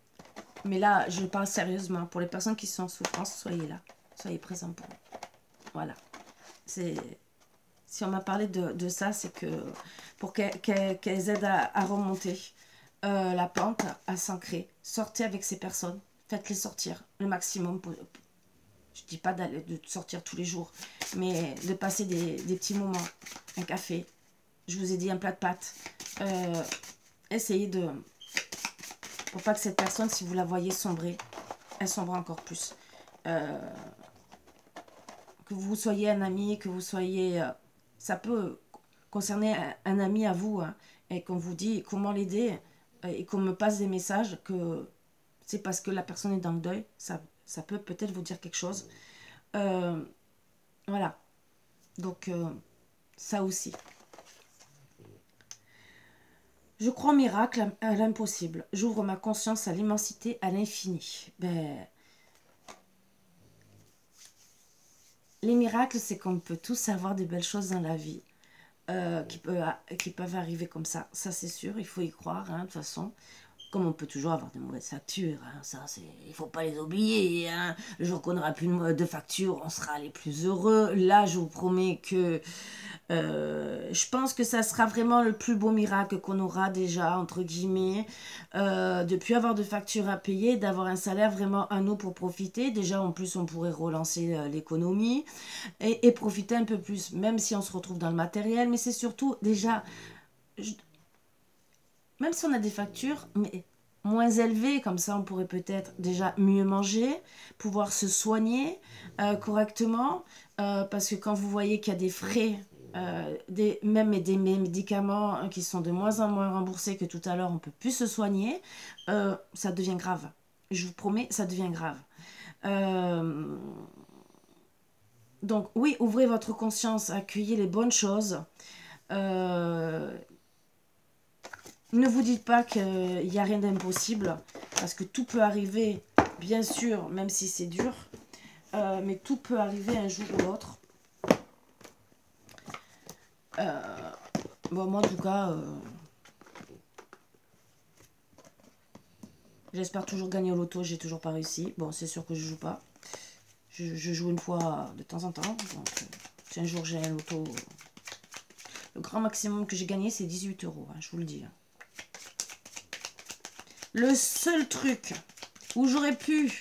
Mais là, je parle sérieusement. Pour les personnes qui sont en souffrance, soyez là. Soyez présents pour eux. Voilà. Si on m'a parlé de ça, c'est que pour qu'elles aident à remonter la pente, à s'ancrer. Sortez avec ces personnes. Faites-les sortir le maximum. Je ne dis pas de sortir tous les jours, mais de passer des petits moments. Un café. Je vous ai dit un plat de pâtes. Essayez de... Pour pas que cette personne, si vous la voyez sombrer, elle sombre encore plus. Que vous soyez un ami, que vous soyez... ça peut concerner un ami à vous, hein, et qu'on vous dit comment l'aider, et qu'on me passe des messages que c'est parce que la personne est dans le deuil. Ça peut peut-être vous dire quelque chose. Voilà. Donc, ça aussi. Je crois au miracle, à l'impossible. J'ouvre ma conscience à l'immensité, à l'infini. Les miracles, c'est qu'on peut tous avoir de belles choses dans la vie qui peuvent arriver comme ça. Ça, c'est sûr, il faut y croire, hein, de toute façon. Comme on peut toujours avoir de mauvaises factures, hein, ça, il ne faut pas les oublier. Hein. Le jour qu'on n'aura plus de factures, on sera les plus heureux. Là, je vous promets que je pense que ça sera vraiment le plus beau miracle qu'on aura déjà, entre guillemets, de plus avoir de factures à payer, d'avoir un salaire vraiment à nous pour profiter. Déjà, en plus, on pourrait relancer l'économie et profiter un peu plus, même si on se retrouve dans le matériel. Mais c'est surtout, déjà, même si on a des factures, mais moins élevées, comme ça on pourrait peut-être déjà mieux manger, pouvoir se soigner correctement, parce que quand vous voyez qu'il y a des frais, même des médicaments qui sont de moins en moins remboursés, que tout à l'heure on ne peut plus se soigner, ça devient grave. Je vous promets, ça devient grave. Donc oui, ouvrez votre conscience, accueillez les bonnes choses. Ne vous dites pas qu'il n'y a rien d'impossible, parce que tout peut arriver, bien sûr, même si c'est dur, mais tout peut arriver un jour ou l'autre. Bon, moi, en tout cas, j'espère toujours gagner au loto, j'ai toujours pas réussi. Bon, c'est sûr que je joue pas. Je joue une fois de temps en temps, donc si un jour j'ai un loto, le grand maximum que j'ai gagné, c'est 18 €, hein, je vous le dis. Le seul truc où j'aurais pu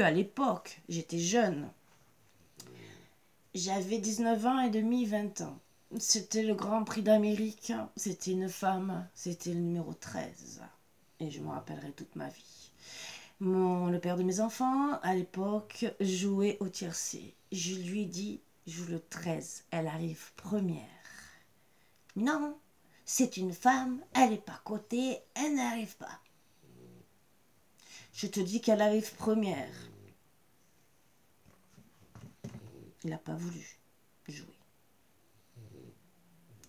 à l'époque, j'étais jeune, j'avais 19 ans et demi, 20 ans. C'était le Grand Prix d'Amérique, c'était une femme, c'était le numéro 13. Et je m'en rappellerai toute ma vie. Le père de mes enfants, à l'époque, jouait au tiercé. Je lui ai dit, joue le 13, elle arrive première. Non, c'est une femme, elle n'est pas cotée, elle n'arrive pas. Je te dis qu'elle arrive première. Il n'a pas voulu jouer.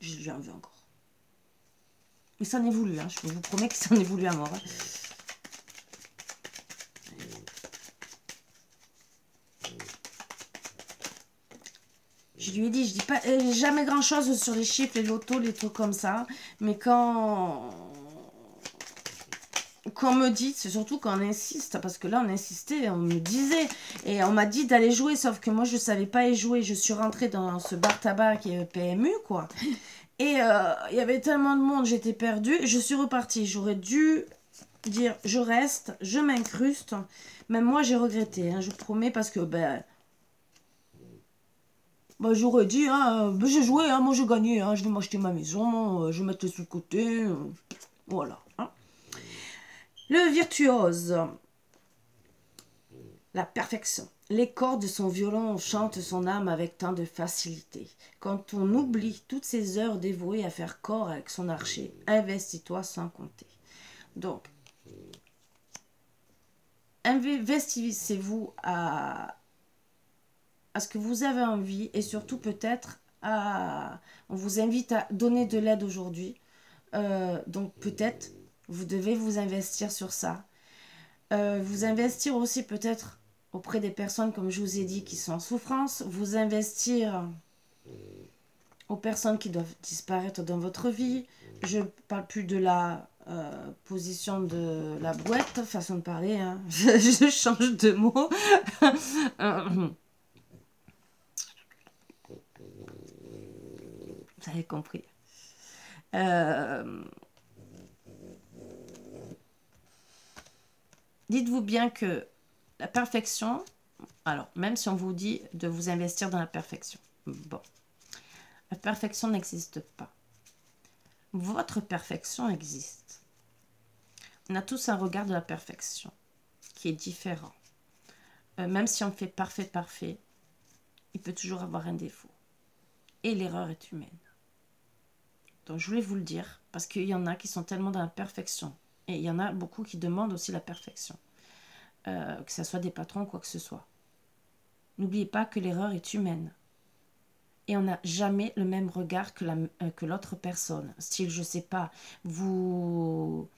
Je lui en veux encore. Il s'en est voulu, hein. Je vous promets qu'il s'en est voulu à mort. Hein. Je lui ai dit, je dis pas jamais grand chose sur les chiffres, les lotos, les trucs comme ça. Mais quand on me dit, c'est surtout quand on insiste, parce que là on insistait, on me disait, et on m'a dit d'aller jouer, sauf que moi je savais pas y jouer. Je suis rentrée dans ce bar tabac qui est PMU, quoi. Et il y avait tellement de monde, j'étais perdue. Je suis repartie. J'aurais dû dire, je reste, je m'incruste. Même moi j'ai regretté, hein, je vous promets, parce que j'aurais dit, hein, j'ai joué, hein, moi j'ai gagné, hein, je vais m'acheter ma maison, je vais mettre sous le côté, voilà. Hein. Le virtuose, la perfection. Les cordes de son violon chantent son âme avec tant de facilité. Quand on oublie toutes ces heures dévouées à faire corps avec son archer, investis-toi sans compter. Donc, investissez-vous à ce que vous avez envie, et surtout peut-être on vous invite à donner de l'aide aujourd'hui. Donc peut-être vous devez vous investir sur ça. Vous investir aussi peut-être auprès des personnes, comme je vous ai dit, qui sont en souffrance, vous investir aux personnes qui doivent disparaître dans votre vie. Je ne parle plus de la position de la brouette, façon de parler, hein. Je change de mot. Vous avez compris. Dites-vous bien que la perfection, alors même si on vous dit de vous investir dans la perfection, bon, la perfection n'existe pas. Votre perfection existe. On a tous un regard de la perfection qui est différent. Même si on fait parfait, il peut toujours avoir un défaut. Et l'erreur est humaine. Donc je voulais vous le dire, parce qu'il y en a qui sont tellement dans la perfection. Et il y en a beaucoup qui demandent aussi la perfection. Que ce soit des patrons ou quoi que ce soit. N'oubliez pas que l'erreur est humaine. Et on n'a jamais le même regard que l'autre personne. Style, je sais pas, vous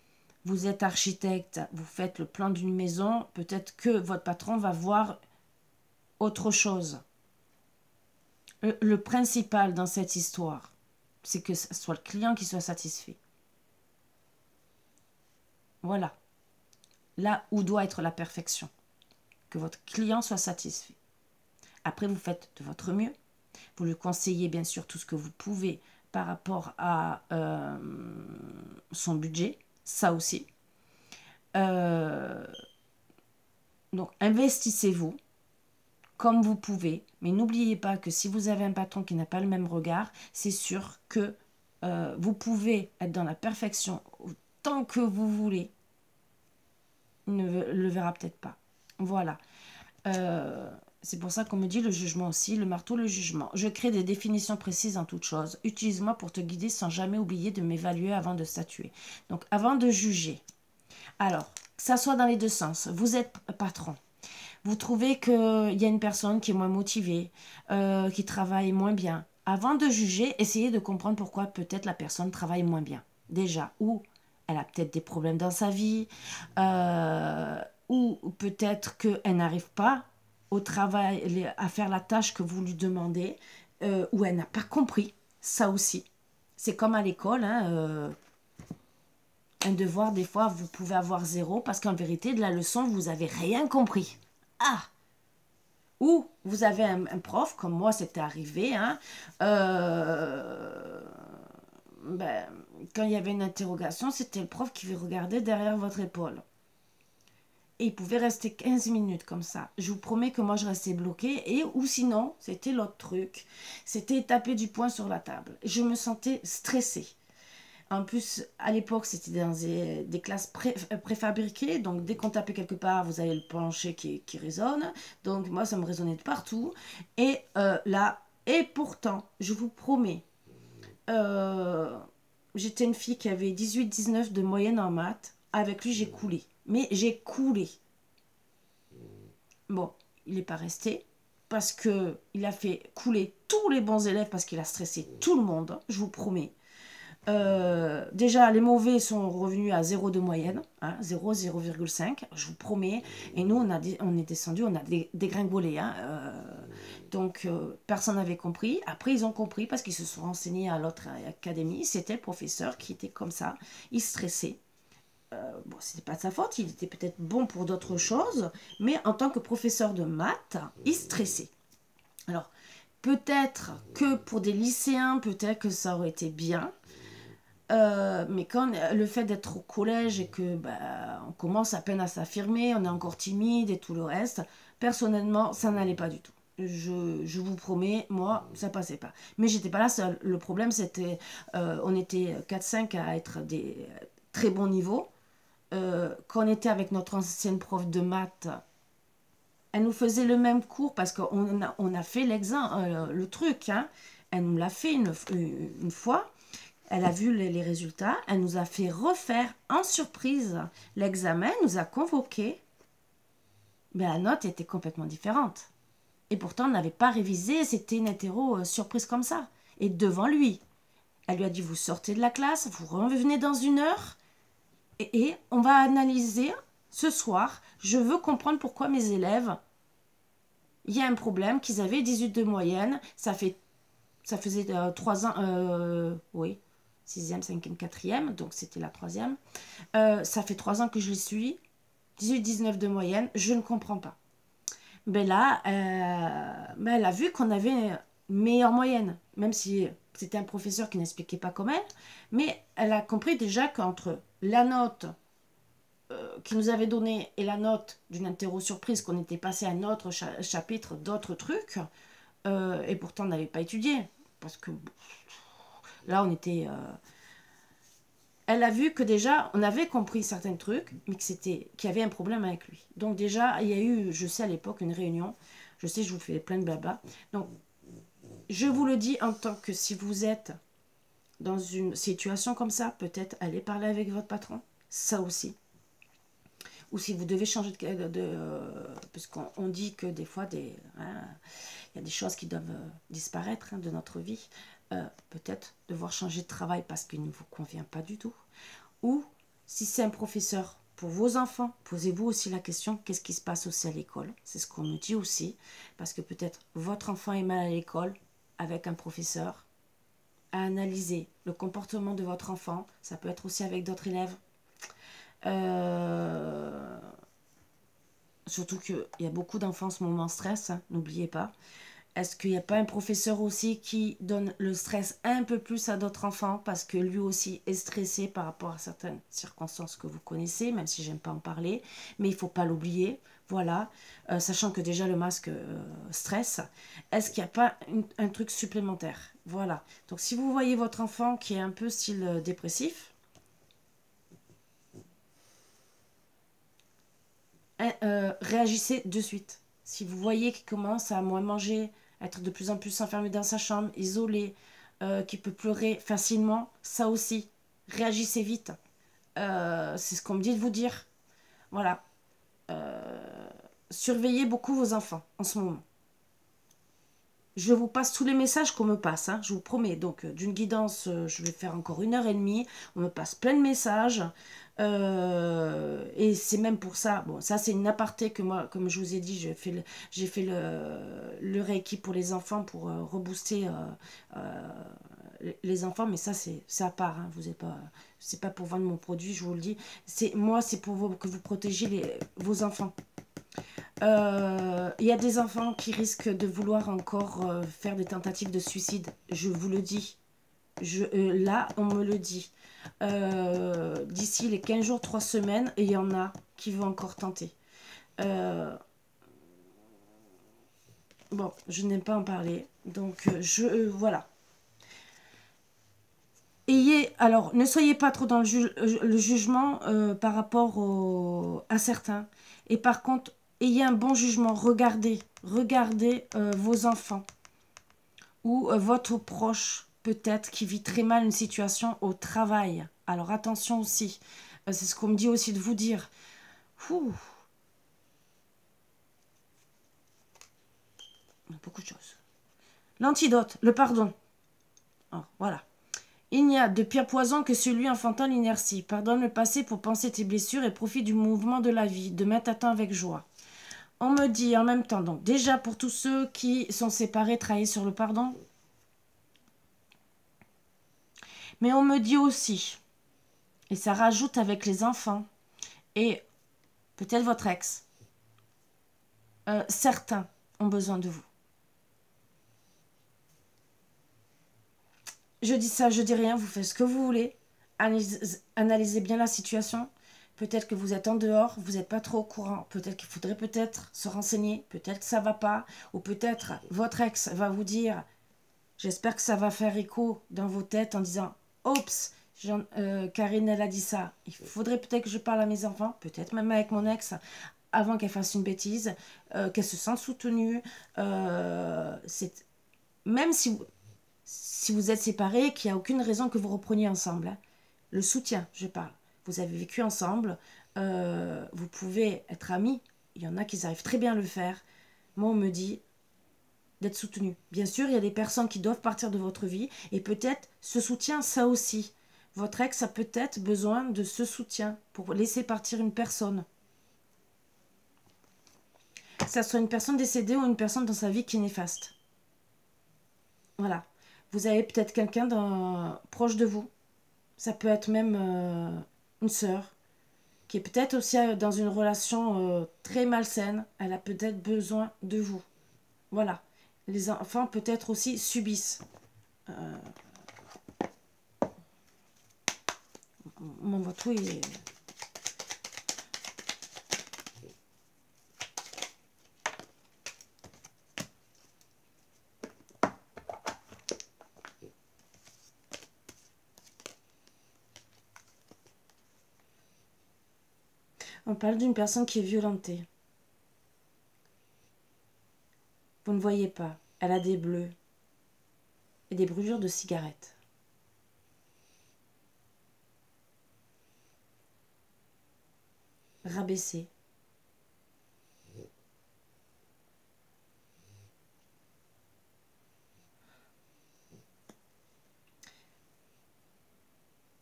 êtes architecte, vous faites le plan d'une maison, peut-être que votre patron va voir autre chose. Le principal dans cette histoire, c'est que ce soit le client qui soit satisfait. Voilà. Là où doit être la perfection. Que votre client soit satisfait. Après, vous faites de votre mieux. Vous lui conseillez bien sûr tout ce que vous pouvez par rapport à son budget. Ça aussi. Donc, investissez-vous comme vous pouvez. Mais n'oubliez pas que si vous avez un patron qui n'a pas le même regard, c'est sûr que vous pouvez être dans la perfection autant que vous voulez. Il ne le verra peut-être pas. Voilà. C'est pour ça qu'on me dit le jugement aussi, le marteau, le jugement. Je crée des définitions précises en toute chose. Utilise-moi pour te guider sans jamais oublier de m'évaluer avant de statuer. Donc, avant de juger. Alors, que ça soit dans les deux sens. Vous êtes patron. Vous trouvez qu'il y a une personne qui est moins motivée, qui travaille moins bien. Avant de juger, essayez de comprendre pourquoi peut-être la personne travaille moins bien. Déjà, ou elle a peut-être des problèmes dans sa vie, ou peut-être qu'elle n'arrive pas au travail, à faire la tâche que vous lui demandez, ou elle n'a pas compris. Ça aussi. C'est comme à l'école, hein, un devoir, des fois, vous pouvez avoir 0 parce qu'en vérité, de la leçon, vous n'avez rien compris. Ah! Ou vous avez un prof, comme moi, c'était arrivé, hein, quand il y avait une interrogation, c'était le prof qui regardait derrière votre épaule. Et il pouvait rester 15 minutes comme ça. Je vous promets que moi, je restais bloquée. Ou sinon, c'était l'autre truc. C'était taper du poing sur la table. Je me sentais stressée. En plus, à l'époque, c'était dans des classes préfabriquées. Donc, dès qu'on tapait quelque part, vous avez le plancher qui résonne. Donc, moi, ça me résonnait de partout. Et pourtant, je vous promets, j'étais une fille qui avait 18-19 de moyenne en maths. Avec lui, j'ai coulé. Mais j'ai coulé. Bon, il n'est pas resté. Parce qu'il a fait couler tous les bons élèves. Parce qu'il a stressé tout le monde. Je vous promets. Déjà, les mauvais sont revenus à 0 de moyenne, hein, 0, 0,5, je vous promets. Et nous, on est descendu, on a dégringolé. Hein, donc, personne n'avait compris. Après, ils ont compris parce qu'ils se sont renseignés à l'autre académie. C'était le professeur qui était comme ça. Il stressait. Bon, c'était pas de sa faute. Il était peut-être bon pour d'autres choses. Mais en tant que professeur de maths, il stressait. Alors, peut-être que pour des lycéens, peut-être que ça aurait été bien. Mais quand le fait d'être au collège et que on commence à peine à s'affirmer, on est encore timide et tout le reste, personnellement, ça n'allait pas du tout. Je vous promets, moi, ça passait pas. Mais j'étais pas la seule. Le problème, c'était, on était 4-5 à être des très bons niveaux. Quand on était avec notre ancienne prof de maths, elle nous faisait le même cours parce qu'on a fait l'examen, le truc. Hein. Elle nous l'a fait une fois. Elle a vu les résultats. Elle nous a fait refaire en surprise l'examen. Elle nous a convoqués. Mais la note était complètement différente. Et pourtant, on n'avait pas révisé. C'était une hétéro surprise comme ça. Et devant lui. Elle lui a dit, vous sortez de la classe, vous revenez dans 1 heure. Et on va analyser ce soir. Je veux comprendre pourquoi mes élèves il y a un problème, qu'ils avaient 18 de moyenne, ça faisait 3 ans, oui, 6e, 5e, 4e, donc c'était la 3e. Ça fait 3 ans que je les suis, 18-19 de moyenne, je ne comprends pas. Ben là, ben elle a vu qu'on avait une meilleure moyenne, même si c'était un professeur qui n'expliquait pas comme elle, mais elle a compris déjà qu'entre la note qui nous avait donnée et la note d'une interro surprise, qu'on était passé à un autre chapitre, d'autres trucs, et pourtant on n'avait pas étudié, parce que là on était... elle a vu que déjà, on avait compris certains trucs, mais qu'il y avait un problème avec lui. Donc déjà, il y a eu, je sais à l'époque, une réunion. Je sais, je vous fais plein de blabla. Donc, je vous le dis en tant que si vous êtes dans une situation comme ça, peut-être aller parler avec votre patron. Ça aussi. Ou si vous devez changer parce qu'on dit que des fois, il y a des choses qui doivent disparaître de notre vie. Peut-être devoir changer de travail parce qu'il ne vous convient pas du tout. Ou si c'est un professeur pour vos enfants, posez-vous aussi la question, qu'est-ce qui se passe aussi à l'école? C'est ce qu'on nous dit aussi, parce que peut-être votre enfant est mal à l'école avec un professeur. À analyser le comportement de votre enfant, ça peut être aussi avec d'autres élèves. Surtout qu'il y a beaucoup d'enfants en ce moment en stress, hein, n'oubliez pas. Est-ce qu'il n'y a pas un professeur aussi qui donne le stress un peu plus à d'autres enfants parce que lui aussi est stressé par rapport à certaines circonstances que vous connaissez, même si j'aime pas en parler, mais il ne faut pas l'oublier, voilà, sachant que déjà le masque stresse. Est-ce qu'il n'y a pas un truc supplémentaire? Voilà, donc si vous voyez votre enfant qui est un peu style dépressif, réagissez de suite. Si vous voyez qu'il commence à moins manger, être de plus en plus enfermé dans sa chambre, isolé, qui peut pleurer facilement, ça aussi, réagissez vite. C'est ce qu'on me dit de vous dire. Voilà. Surveillez beaucoup vos enfants en ce moment. Je vous passe tous les messages qu'on me passe, hein, je vous promets. Donc, d'une guidance, je vais faire encore 1h30. On me passe plein de messages. Et c'est même pour ça. Bon, ça, c'est une aparté que moi, comme je vous ai dit, j'ai fait le Reiki pour les enfants pour rebooster les enfants. Mais ça, c'est à part. Hein, vous êtes pas, c'est pas pour vendre mon produit, je vous le dis. Moi, c'est pour que vous protégiez vos enfants. Il y a des enfants qui risquent de vouloir encore faire des tentatives de suicide. Je vous le dis. Là, on me le dit. D'ici les 15 jours, 3 semaines, et il y en a qui vont encore tenter. Bon, je n'aime pas en parler. Donc, voilà. Alors, ne soyez pas trop dans le jugement par rapport à certains. Et par contre, ayez un bon jugement. Regardez vos enfants ou votre proche, peut-être, qui vit très mal une situation au travail. Alors, attention aussi. C'est ce qu'on me dit aussi de vous dire. Ouh. Beaucoup de choses. L'antidote, le pardon. Oh, voilà. Il n'y a de pire poison que celui enfantant l'inertie. Pardonne le passé pour penser tes blessures et profite du mouvement de la vie. Demain t'attends avec joie. On me dit en même temps, donc déjà pour tous ceux qui sont séparés, travaillez sur le pardon. Mais on me dit aussi, et ça rajoute avec les enfants, et peut-être votre ex, certains ont besoin de vous. Je dis ça, je dis rien, vous faites ce que vous voulez. Analysez bien la situation. Peut-être que vous êtes en dehors, vous n'êtes pas trop au courant. Peut-être qu'il faudrait se renseigner. Peut-être que ça ne va pas. Ou peut-être votre ex va vous dire, j'espère que ça va faire écho dans vos têtes en disant, oups, Karine, elle a dit ça. Il faudrait peut-être que je parle à mes enfants, peut-être même avec mon ex, avant qu'elle fasse une bêtise, qu'elle se sente soutenue. Même si vous êtes séparés, qu'il n'y a aucune raison que vous repreniez ensemble. Hein. Le soutien, je parle. Vous avez vécu ensemble, vous pouvez être amis. Il y en a qui arrivent très bien à le faire. Moi, on me dit d'être soutenu. Bien sûr, il y a des personnes qui doivent partir de votre vie et peut-être ce soutien, ça aussi. Votre ex a peut-être besoin de ce soutien pour laisser partir une personne. Que ça soit une personne décédée ou une personne dans sa vie qui est néfaste. Voilà. Vous avez peut-être quelqu'un proche de vous. Ça peut être même une sœur qui est peut-être aussi dans une relation très malsaine. Elle a peut-être besoin de vous. Voilà. Les enfants peut-être aussi subissent. On m'envoie tout et... On parle d'une personne qui est violentée. Vous ne voyez pas. Elle a des bleus et des brûlures de cigarettes. Rabaissée.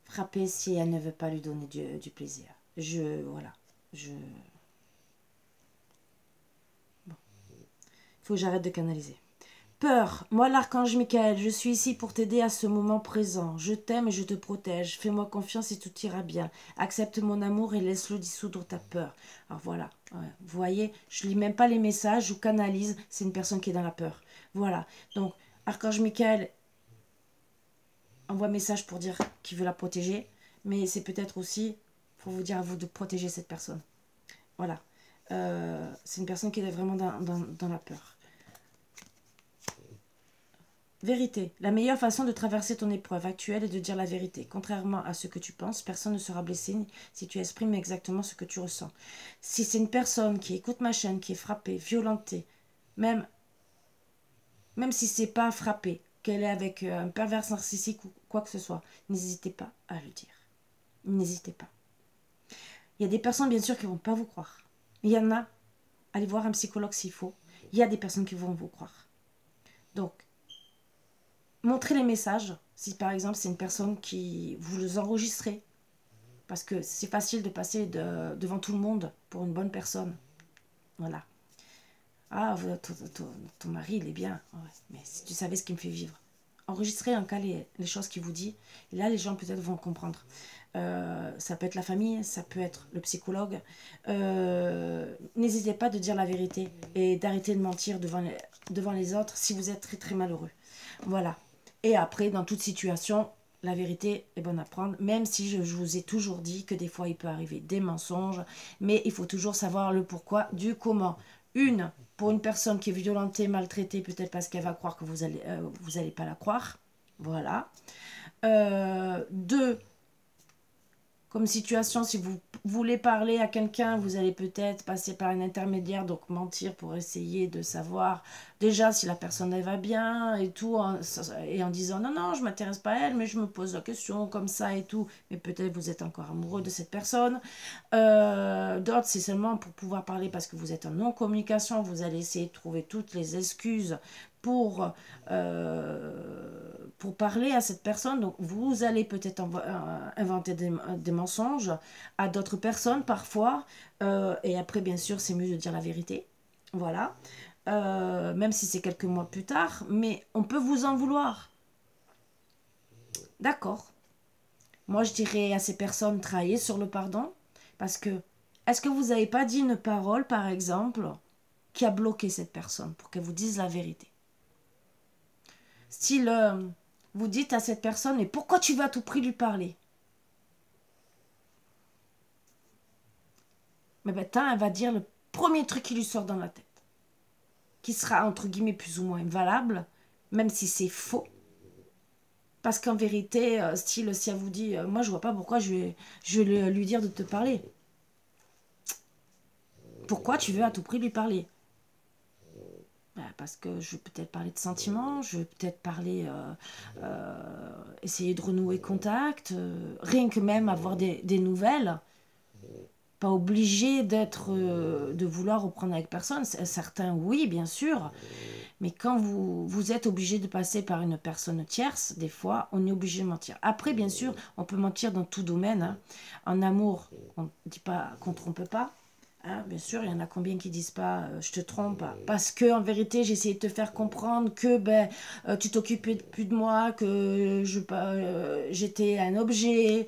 Frapper si elle ne veut pas lui donner du plaisir. Voilà. Bon. Il faut que j'arrête de canaliser. Peur. Moi, l'archange Michael, je suis ici pour t'aider à ce moment présent. Je t'aime et je te protège. Fais-moi confiance et tout ira bien. Accepte mon amour et laisse-le dissoudre ta peur. Alors voilà. Ouais. Vous voyez, je lis même pas les messages, je canalise. C'est une personne qui est dans la peur. Voilà. Donc, archange Michael envoie un message pour dire qu'il veut la protéger. Mais c'est peut-être aussi pour vous dire à vous de protéger cette personne. Voilà. C'est une personne qui est vraiment dans la peur. Vérité. La meilleure façon de traverser ton épreuve actuelle est de dire la vérité. Contrairement à ce que tu penses, personne ne sera blessé si tu exprimes exactement ce que tu ressens. Si c'est une personne qui écoute ma chaîne, qui est frappée, violentée, même si c'est pas frappée, qu'elle est avec un pervers narcissique ou quoi que ce soit, n'hésitez pas à le dire. N'hésitez pas. Il y a des personnes, bien sûr, qui ne vont pas vous croire. Il y en a, allez voir un psychologue s'il faut. Il y a des personnes qui vont vous croire. Donc, montrez les messages. Si par exemple, c'est une personne qui vous les enregistrez, parce que c'est facile de passer devant tout le monde pour une bonne personne. Voilà. Ah, ton mari, il est bien. Ouais, mais si tu savais ce qu'il me fait vivre. Enregistrez en cas les choses qu'il vous dit. Et là, les gens peut-être vont comprendre. Ça peut être la famille, ça peut être le psychologue. N'hésitez pas de dire la vérité et d'arrêter de mentir devant les autres si vous êtes très très malheureux. Voilà. Et après, dans toute situation, la vérité est bonne à prendre, même si je vous ai toujours dit que des fois il peut arriver des mensonges, mais il faut toujours savoir le pourquoi du comment. Pour une personne qui est violentée, maltraitée, peut-être parce qu'elle va croire que vous allez pas la croire. Voilà. 2, comme situation, si vous voulez parler à quelqu'un, vous allez peut-être passer par un intermédiaire, donc mentir pour essayer de savoir déjà si la personne elle va bien et tout, et en disant non, non, je m'intéresse pas à elle, mais je me pose la question comme ça et tout, mais peut-être vous êtes encore amoureux de cette personne. D'autres, c'est seulement pour pouvoir parler parce que vous êtes en non-communication, vous allez essayer de trouver toutes les excuses pour parler à cette personne. Donc vous allez peut-être inventer des mensonges à d'autres personnes parfois, et après bien sûr c'est mieux de dire la vérité, voilà, même si c'est quelques mois plus tard, mais on peut vous en vouloir, d'accord. Moi je dirais à ces personnes, travaillez sur le pardon, parce que est-ce que vous n'avez pas dit une parole par exemple qui a bloqué cette personne pour qu'elle vous dise la vérité? Style, vous dites à cette personne, mais pourquoi tu veux à tout prix lui parler? Mais ben, elle va dire le premier truc qui lui sort dans la tête, qui sera entre guillemets plus ou moins valable, même si c'est faux. Parce qu'en vérité, style, si elle vous dit, moi je vois pas pourquoi je vais lui dire de te parler. Pourquoi tu veux à tout prix lui parler? Parce que je vais peut-être parler de sentiments, je vais peut-être parler, essayer de renouer contact, rien que même avoir des nouvelles. Pas obligé de vouloir reprendre avec personne. Certains, oui, bien sûr. Mais quand vous êtes obligé de passer par une personne tierce, des fois, on est obligé de mentir. Après, bien sûr, on peut mentir dans tout domaine. Hein. En amour, on ne dit pas qu'on ne trompe pas. Hein, bien sûr, il y en a combien qui disent pas je te trompe, parce que en vérité j'ai essayé de te faire comprendre que tu t'occupais plus de moi, que j'étais un objet,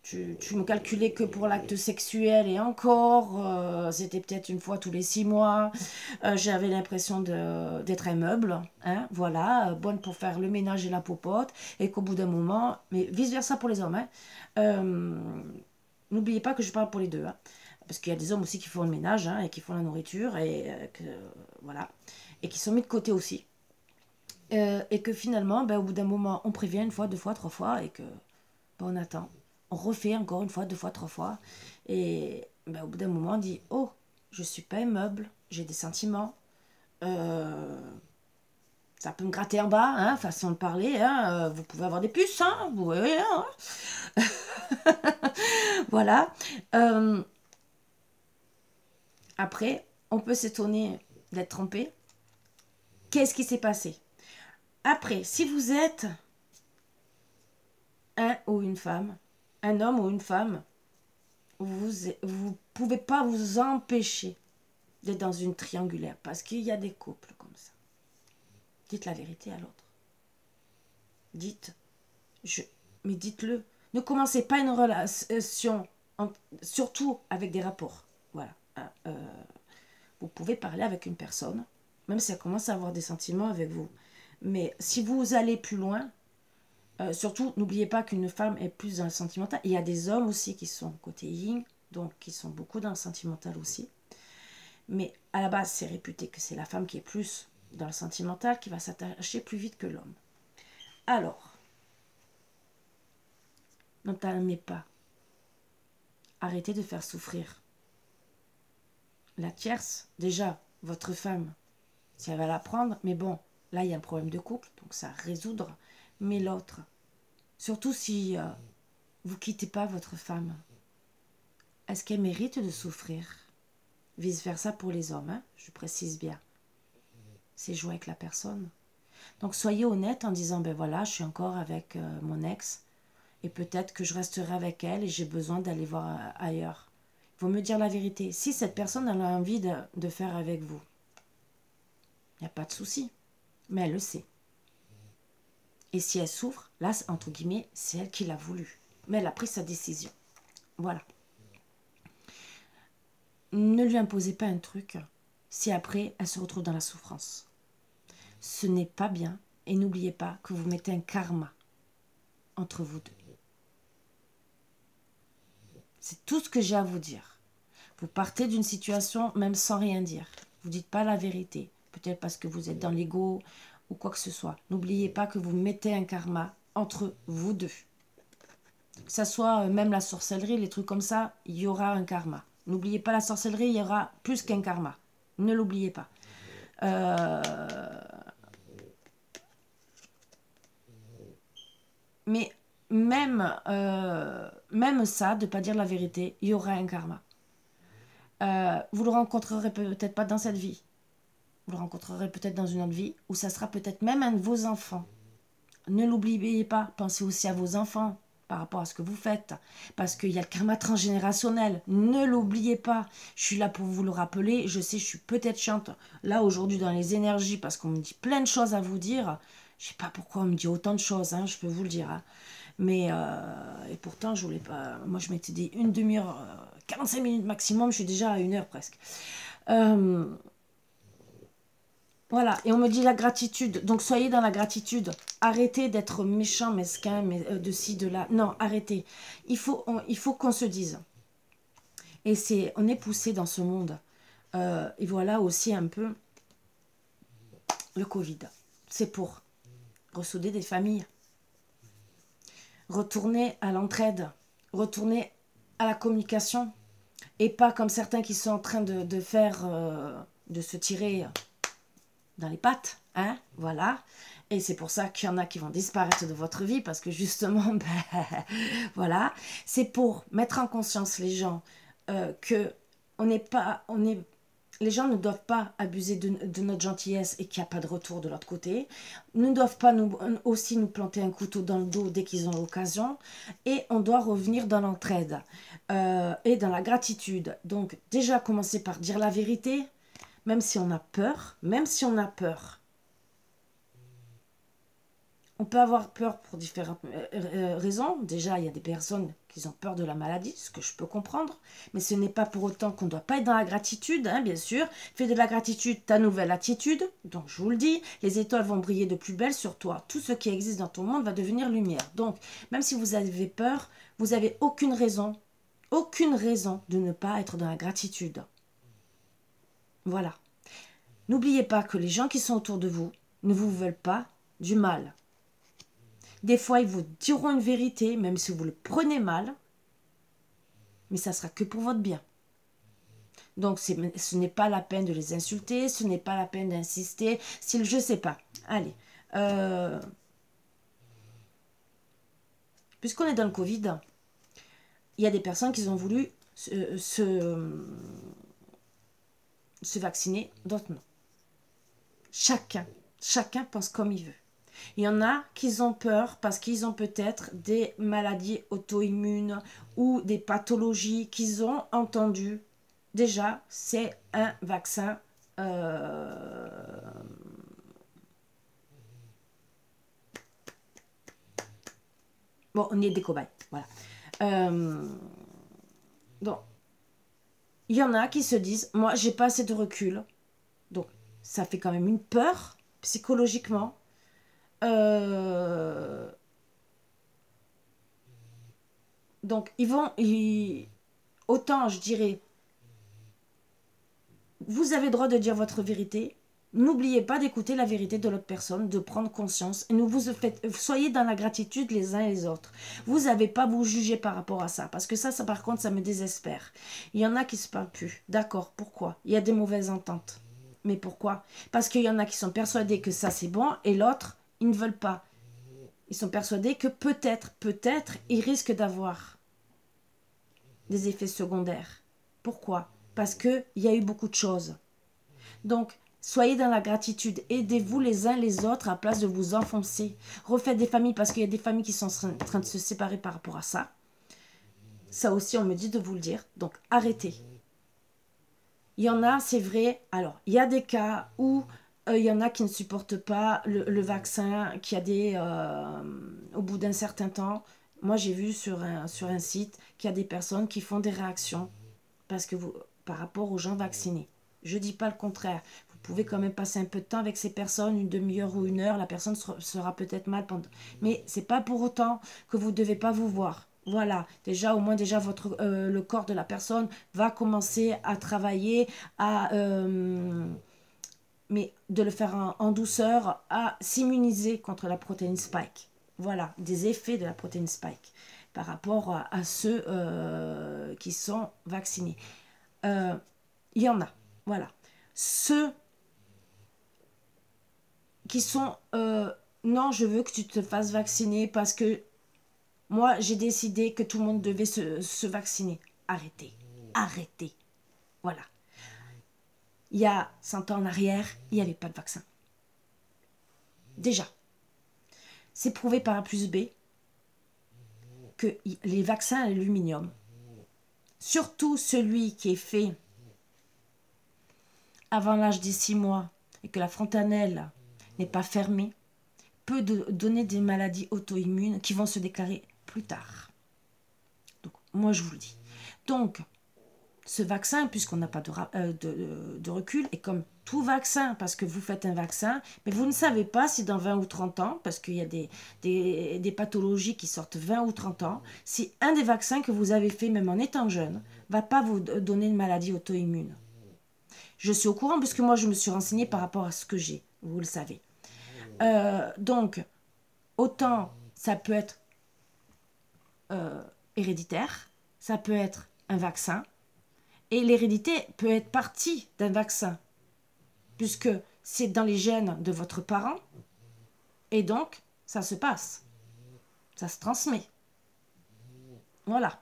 tu me calculais que pour l'acte sexuel et encore, c'était peut-être une fois tous les 6 mois, j'avais l'impression d'être un meuble, hein, voilà, bonne pour faire le ménage et la popote, et qu'au bout d'un moment, mais vice versa pour les hommes, hein, euh, n'oubliez pas que je parle pour les deux, hein, parce qu'il y a des hommes aussi qui font le ménage, hein, et qui font la nourriture, et voilà, et qui sont mis de côté aussi. Et que finalement, au bout d'un moment, on prévient une fois, 2 fois, 3 fois, et que on attend. On refait encore une fois, 2 fois, 3 fois. Et au bout d'un moment, on dit oh, je suis pas un meuble, j'ai des sentiments. Euh, Ça peut me gratter en bas, hein, façon de parler. Hein, vous pouvez avoir des puces, hein, vous voyez. Hein. Voilà. Euh, Après, on peut s'étonner d'être trompé. Qu'est-ce qui s'est passé? Après, si vous êtes un ou une femme, un homme ou une femme, vous pouvez pas vous empêcher d'être dans une triangulaire parce qu'il y a des couples comme ça. Dites la vérité à l'autre. Dites, mais dites-le. Ne commencez pas une relation, surtout avec des rapports. Voilà. Vous pouvez parler avec une personne, même si elle commence à avoir des sentiments avec vous. Mais si vous allez plus loin, surtout, n'oubliez pas qu'une femme est plus dans le sentimental. Il y a des hommes aussi qui sont côté yin, donc qui sont beaucoup dans le sentimental aussi. Mais à la base, c'est réputé que c'est la femme qui est plus dans le sentimental, qui va s'attacher plus vite que l'homme. Alors, n'entamez pas. Arrêtez de faire souffrir. La tierce, déjà, votre femme, si elle va la prendre, mais bon, là, il y a un problème de couple, donc ça à résoudre. Mais l'autre, surtout si vous quittez pas votre femme, est-ce qu'elle mérite de souffrir? Vice-versa pour les hommes, hein, je précise bien. C'est jouer avec la personne. Donc soyez honnête en disant, voilà, je suis encore avec mon ex, et peut-être que je resterai avec elle et j'ai besoin d'aller voir ailleurs. Il faut me dire la vérité. Si cette personne elle a envie de faire avec vous, il n'y a pas de souci, mais elle le sait. Et si elle souffre, là, entre guillemets, c'est elle qui l'a voulu. Mais elle a pris sa décision. Voilà. Ne lui imposez pas un truc si après elle se retrouve dans la souffrance. Ce n'est pas bien et n'oubliez pas que vous mettez un karma entre vous deux. C'est tout ce que j'ai à vous dire. Vous partez d'une situation même sans rien dire. Vous ne dites pas la vérité. Peut-être parce que vous êtes dans l'ego ou quoi que ce soit. N'oubliez pas que vous mettez un karma entre vous deux. Que ça soit même la sorcellerie, les trucs comme ça, il y aura un karma. N'oubliez pas la sorcellerie, il y aura plus qu'un karma. Ne l'oubliez pas. Mais même ça, de ne pas dire la vérité, il y aura un karma. Vous le rencontrerez peut-être pas dans cette vie. Vous le rencontrerez peut-être dans une autre vie, ou ça sera peut-être même un de vos enfants. Ne l'oubliez pas, pensez aussi à vos enfants par rapport à ce que vous faites, parce qu'il y a le karma transgénérationnel. Ne l'oubliez pas. Je suis là pour vous le rappeler. Je sais, je suis peut-être chiante là aujourd'hui dans les énergies, parce qu'on me dit plein de choses à vous dire. Je sais pas pourquoi on me dit autant de choses, hein, je peux vous le dire. Hein. Mais, et pourtant, je voulais pas. Moi, je m'étais dit une demi-heure, 45 minutes maximum, je suis déjà à 1 heure presque. Voilà, et on me dit la gratitude. Donc, soyez dans la gratitude. Arrêtez d'être méchant, mesquin, de ci, de là. Non, arrêtez. Il faut qu'on se dise. Et on est poussé dans ce monde. Et voilà aussi un peu le Covid. C'est pour ressouder des familles. Retourner à l'entraide. Retourner à la communication. Et pas comme certains qui sont en train de faire, de se tirer dans les pattes, hein, voilà. Et c'est pour ça qu'il y en a qui vont disparaître de votre vie, parce que justement, voilà, c'est pour mettre en conscience les gens que on n'est les gens ne doivent pas abuser de notre gentillesse et qu'il n'y a pas de retour de l'autre côté. Ne doivent pas aussi nous planter un couteau dans le dos dès qu'ils ont l'occasion. Et on doit revenir dans l'entraide et dans la gratitude. Donc déjà commencer par dire la vérité, même si on a peur, même si on a peur. On peut avoir peur pour différentes raisons. Déjà, il y a des personnes qui ont peur de la maladie, ce que je peux comprendre. Mais ce n'est pas pour autant qu'on ne doit pas être dans la gratitude, hein, bien sûr. Fais de la gratitude ta nouvelle attitude. Donc, je vous le dis, les étoiles vont briller de plus belle sur toi. Tout ce qui existe dans ton monde va devenir lumière. Donc, même si vous avez peur, vous n'avez aucune raison de ne pas être dans la gratitude. Voilà. N'oubliez pas que les gens qui sont autour de vous ne vous veulent pas du mal. Des fois, ils vous diront une vérité, même si vous le prenez mal, mais ça sera que pour votre bien. Donc, ce n'est pas la peine de les insulter, ce n'est pas la peine d'insister. Je ne sais pas. Allez. Puisqu'on est dans le Covid, il y a des personnes qui ont voulu se vacciner, d'autres non. Chacun pense comme il veut. Il y en a qui ont peur parce qu'ils ont peut-être des maladies auto-immunes ou des pathologies qu'ils ont entendues. Déjà, c'est un vaccin bon, on est des cobayes, voilà. Donc, il y en a qui se disent, moi, j'ai pas assez de recul. Donc, ça fait quand même une peur psychologiquement. Donc, autant, je dirais, vous avez le droit de dire votre vérité. N'oubliez pas d'écouter la vérité de l'autre personne, de prendre conscience. Et soyez dans la gratitude les uns et les autres. Vous n'avez pas à vous juger par rapport à ça. Parce que ça, par contre, ça me désespère. Il y en a qui ne se parlent plus. D'accord, pourquoi? Il y a des mauvaises ententes. Mais pourquoi? Parce qu'il y en a qui sont persuadés que ça, c'est bon, et l'autre, ils ne veulent pas. Ils sont persuadés que peut-être, ils risquent d'avoir des effets secondaires. Pourquoi? Parce qu'il y a eu beaucoup de choses. Donc, soyez dans la gratitude. Aidez-vous les uns les autres à place de vous enfoncer. Refaites des familles parce qu'il y a des familles qui sont en train de se séparer par rapport à ça. Ça aussi, on me dit de vous le dire. Donc, arrêtez. Il y en a, c'est vrai. Alors, il y a des cas où il y en a qui ne supportent pas le vaccin, qui a au bout d'un certain temps, moi j'ai vu sur un site qu'il y a des personnes qui font des réactions par rapport aux gens vaccinés. Je ne dis pas le contraire. Vous pouvez quand même passer un peu de temps avec ces personnes, une demi-heure ou une heure. La personne sera peut-être mal pendant. Mais ce n'est pas pour autant que vous ne devez pas vous voir. Voilà, au moins le corps de la personne va commencer à travailler, mais de le faire en douceur, à s'immuniser contre la protéine spike. Voilà, des effets de la protéine spike par rapport à ceux qui sont vaccinés. Il y en a, voilà. Ceux qui sont non, je veux que tu te fasses vacciner parce que moi, j'ai décidé que tout le monde devait se vacciner. Arrêtez. Voilà. Il y a 100 ans en arrière, il n'y avait pas de vaccin. Déjà. C'est prouvé par A plus B que les vaccins à l'aluminium, surtout celui qui est fait avant l'âge des 6 mois et que la fontanelle n'est pas fermée, peut donner des maladies auto-immunes qui vont se déclarer plus tard. Donc, moi, je vous le dis. Donc, ce vaccin, puisqu'on n'a pas de recul, et comme tout vaccin, parce que vous faites un vaccin, mais vous ne savez pas si dans 20 ou 30 ans, parce qu'il y a des pathologies qui sortent 20 ou 30 ans, si un des vaccins que vous avez fait, même en étant jeune, ne va pas vous donner une maladie auto-immune. Je suis au courant, puisque moi, je me suis renseignée par rapport à ce que j'ai, vous le savez. Donc, autant ça peut être héréditaire, ça peut être un vaccin, et l'hérédité peut être partie d'un vaccin, puisque c'est dans les gènes de votre parent, et donc ça se passe, ça se transmet. Voilà.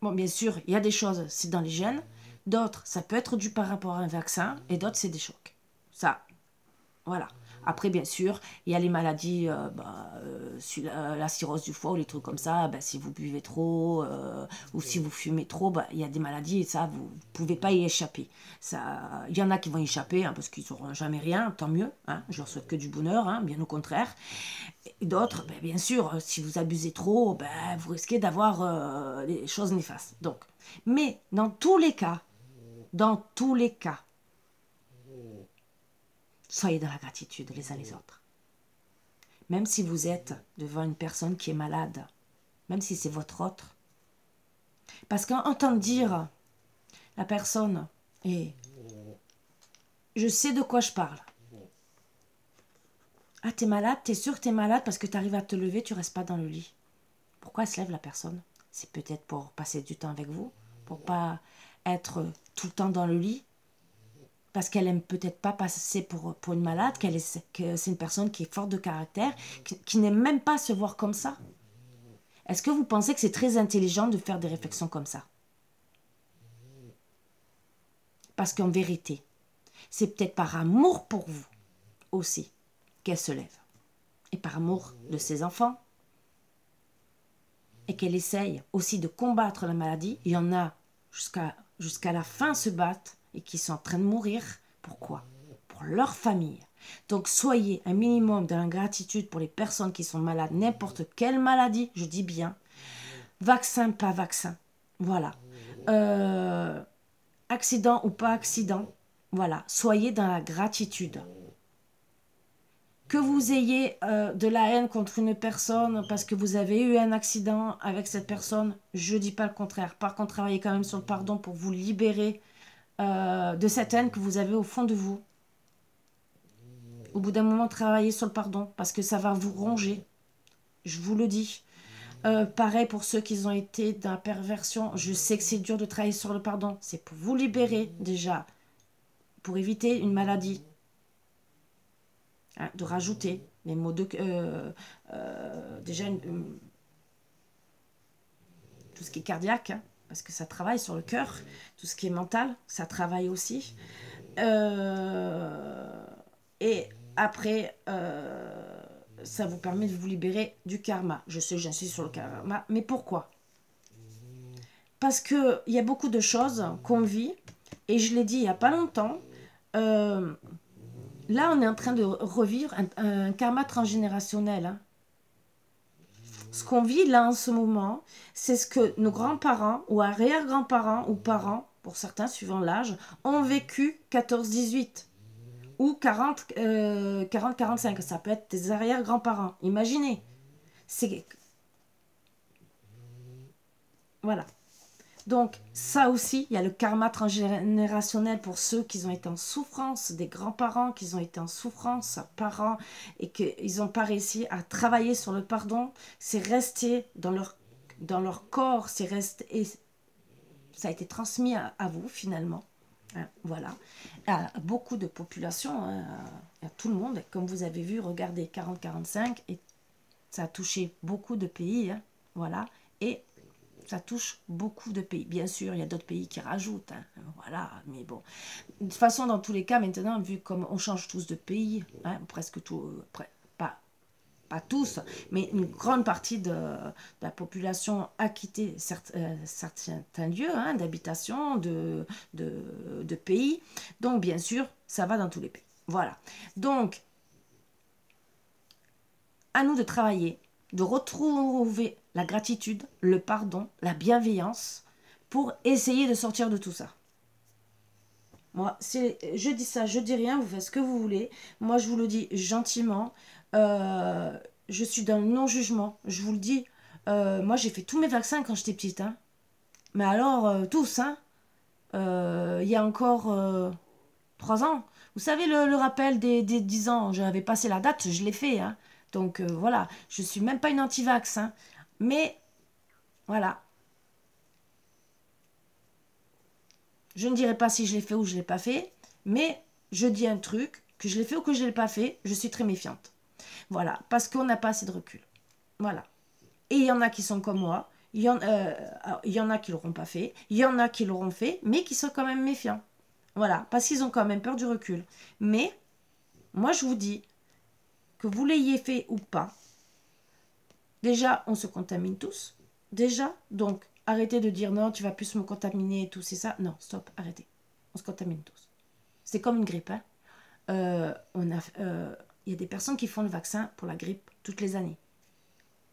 Bon, bien sûr, il y a des choses, c'est dans les gènes. D'autres, ça peut être dû par rapport à un vaccin. Et d'autres, c'est des chocs. Ça, voilà. Après, bien sûr, il y a les maladies, la cirrhose du foie ou les trucs comme ça. Ben, si vous buvez trop ou si vous fumez trop, ben, il y a des maladies et ça, vous ne pouvez pas y échapper. Ça, il y en a qui vont y échapper hein, parce qu'ils n'auront jamais rien, tant mieux. Hein, je leur souhaite que du bonheur, hein, bien au contraire. Et d'autres, ben, bien sûr, si vous abusez trop, ben, vous risquez d'avoir des choses néfastes. Donc, mais dans tous les cas, soyez dans la gratitude les uns les autres. Même si vous êtes devant une personne qui est malade, même si c'est votre autre. Parce qu'entendre dire la personne, et je sais de quoi je parle. Ah, t'es malade, t'es sûr que t'es malade parce que t'arrives à te lever, tu restes pas dans le lit. Pourquoi elle se lève la personne? C'est peut-être pour passer du temps avec vous, pour pas être tout le temps dans le lit, parce qu'elle aime peut-être pas passer pour une malade, que c'est une personne qui est forte de caractère, qui n'aime même pas se voir comme ça. Est-ce que vous pensez que c'est très intelligent de faire des réflexions comme ça? Parce qu'en vérité, c'est peut-être par amour pour vous aussi qu'elle se lève. Et par amour de ses enfants. Et qu'elle essaye aussi de combattre la maladie. Il y en a jusqu'à la fin se battent et qui sont en train de mourir. Pourquoi? Pour leur famille. Donc soyez un minimum de la gratitude pour les personnes qui sont malades, n'importe quelle maladie, je dis bien. Vaccin, pas vaccin. Voilà. Accident ou pas accident. Voilà. Soyez dans la gratitude. Que vous ayez de la haine contre une personne parce que vous avez eu un accident avec cette personne, je ne dis pas le contraire. Par contre, travaillez quand même sur le pardon pour vous libérer de cette haine que vous avez au fond de vous. Au bout d'un moment, travaillez sur le pardon parce que ça va vous ronger. Je vous le dis. Pareil pour ceux qui ont été dans la perversion. Je sais que c'est dur de travailler sur le pardon. C'est pour vous libérer déjà. Pour éviter une maladie. Hein, de rajouter les mots de... déjà, tout ce qui est cardiaque, hein, parce que ça travaille sur le cœur. Tout ce qui est mental, ça travaille aussi. Et après... ça vous permet de vous libérer du karma. Je sais, j'insiste sur le karma, mais pourquoi? Parce qu'il y a beaucoup de choses qu'on vit, et je l'ai dit il n'y a pas longtemps, là on est en train de revivre un karma transgénérationnel. Hein. Ce qu'on vit là en ce moment, c'est ce que nos grands-parents, ou arrière-grands-parents, ou parents, pour certains suivant l'âge, ont vécu 14-18. Ou 40-45, ça peut être des arrière-grands-parents. Imaginez. C'est... Voilà. Donc, ça aussi, il y a le karma transgénérationnel pour ceux qui ont été en souffrance, des grands-parents qui ont été en souffrance, parents, et qu'ils n'ont pas réussi à travailler sur le pardon. C'est resté dans leur corps, c'est resté, et ça a été transmis à vous, finalement. Voilà, à beaucoup de populations, hein, à tout le monde. Comme vous avez vu, regardez 40-45, et ça a touché beaucoup de pays, hein, voilà, et ça touche beaucoup de pays. Bien sûr, il y a d'autres pays qui rajoutent, hein, voilà, mais bon. De toute façon, dans tous les cas, maintenant, vu comme on change tous de pays, hein, presque tout, pas tous, mais une grande partie de la population a quitté certains lieux hein, d'habitation, de pays. Donc, bien sûr, ça va dans tous les pays. Voilà. Donc, à nous de travailler, de retrouver la gratitude, le pardon, la bienveillance pour essayer de sortir de tout ça. Moi, je dis ça, je dis rien, vous faites ce que vous voulez. Moi, je vous le dis gentiment. Je suis dans le non-jugement. Je vous le dis. Moi, j'ai fait tous mes vaccins quand j'étais petite. Hein. Mais alors, tous. Hein. Il y a encore 3 ans. Vous savez, le rappel des 10 ans, j'avais passé la date, je l'ai fait. Hein. Donc, voilà. Je suis même pas une anti-vax. Hein. Mais, voilà. Je ne dirai pas si je l'ai fait ou je ne l'ai pas fait, mais je dis un truc, que je l'ai fait ou que je ne l'ai pas fait, je suis très méfiante. Voilà, parce qu'on n'a pas assez de recul. Voilà. Et il y en a qui sont comme moi, il y en a qui l'auront pas fait, il y en a qui l'auront fait, mais qui sont quand même méfiants. Voilà, parce qu'ils ont quand même peur du recul. Mais, moi je vous dis, que vous l'ayez fait ou pas, déjà, on se contamine tous. Déjà, donc, arrêtez de dire non, tu vas plus me contaminer et tout, c'est ça. Non, stop, arrêtez. On se contamine tous. C'est comme une grippe. Hein. Y a des personnes qui font le vaccin pour la grippe toutes les années.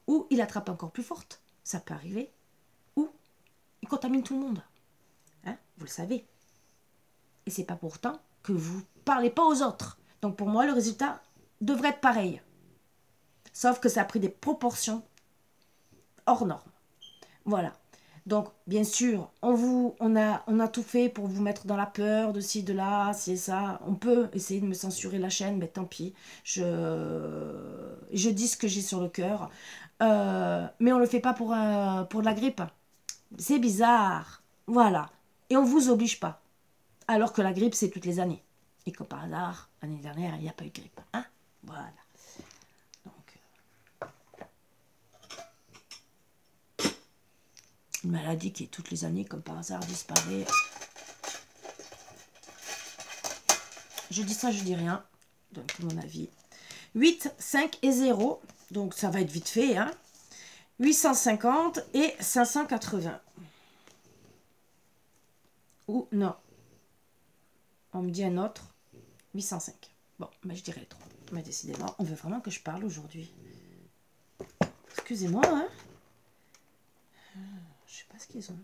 Ou il attrape encore plus forte, ça peut arriver. Ou il contamine tout le monde. Hein, vous le savez. Et c'est pas pourtant que vous parlez pas aux autres. Donc pour moi, le résultat devrait être pareil. Sauf que ça a pris des proportions hors normes. Voilà. Donc, bien sûr, on a tout fait pour vous mettre dans la peur de ci, de là, c'est ça. On peut essayer de me censurer la chaîne, mais tant pis. Je dis ce que j'ai sur le cœur. Mais on ne le fait pas pour de la grippe. C'est bizarre. Voilà. Et on ne vous oblige pas. Alors que la grippe, c'est toutes les années. Et comme par hasard, l'année dernière, il n'y a pas eu de grippe. Hein, voilà. Une maladie qui, toutes les années, comme par hasard, disparaît. Je dis ça, je dis rien. Donc, mon avis. 8, 5 et 0. Donc, ça va être vite fait. Hein. 850 et 580. Ou non. On me dit un autre. 805. Bon, mais je dirais les 3. Mais décidément, on veut vraiment que je parle aujourd'hui. Excusez-moi, hein. Je sais pas ce qu'ils ont.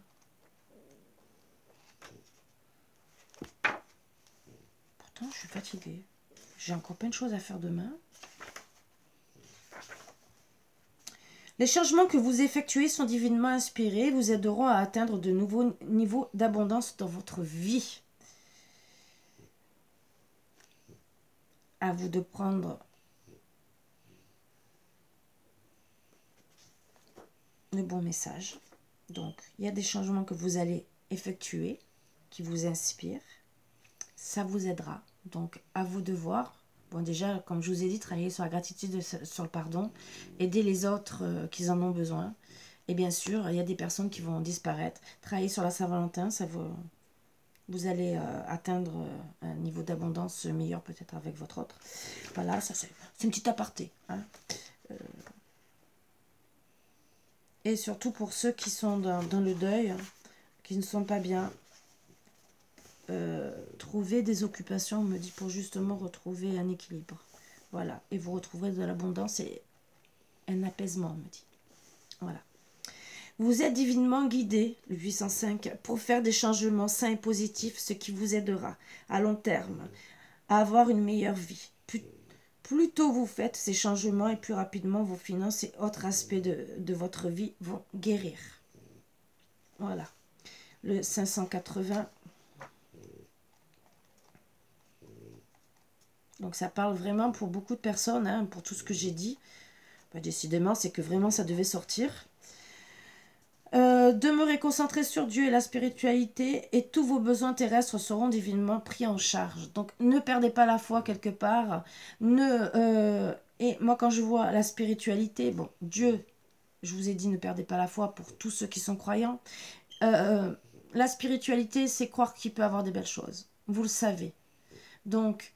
Pourtant, je suis fatiguée. J'ai encore plein de choses à faire demain. Les changements que vous effectuez sont divinement inspirés, vous aideront à atteindre de nouveaux niveaux d'abondance dans votre vie. À vous de prendre le bon message. Donc, il y a des changements que vous allez effectuer, qui vous inspirent. Ça vous aidera. Donc, à vous de voir. Bon, déjà, comme je vous ai dit, travailler sur la gratitude, sur le pardon. Aider les autres qui en ont besoin. Et bien sûr, il y a des personnes qui vont disparaître. Travailler sur la Saint-Valentin, ça vous allez atteindre un niveau d'abondance meilleur peut-être avec votre autre. Voilà, ça c'est une petite aparté. Hein. Et surtout pour ceux qui sont dans le deuil, qui ne sont pas bien, trouver des occupations, on me dit, pour justement retrouver un équilibre. Voilà, et vous retrouverez de l'abondance et un apaisement, on me dit. Voilà. Vous êtes divinement guidé, le 805, pour faire des changements sains et positifs, ce qui vous aidera à long terme à avoir une meilleure vie. Plus tôt vous faites ces changements et plus rapidement vos finances et autres aspects de votre vie vont guérir. Voilà. Le 580. Donc ça parle vraiment pour beaucoup de personnes, hein, pour tout ce que j'ai dit. Bah, décidément, c'est que vraiment ça devait sortir. Demeurez concentré sur Dieu et la spiritualité et tous vos besoins terrestres seront divinement pris en charge. Donc ne perdez pas la foi quelque part. Et moi quand je vois la spiritualité, bon, Dieu, je vous ai dit ne perdez pas la foi pour tous ceux qui sont croyants. La spiritualité, c'est croire qu'il peut avoir des belles choses. Vous le savez. Donc,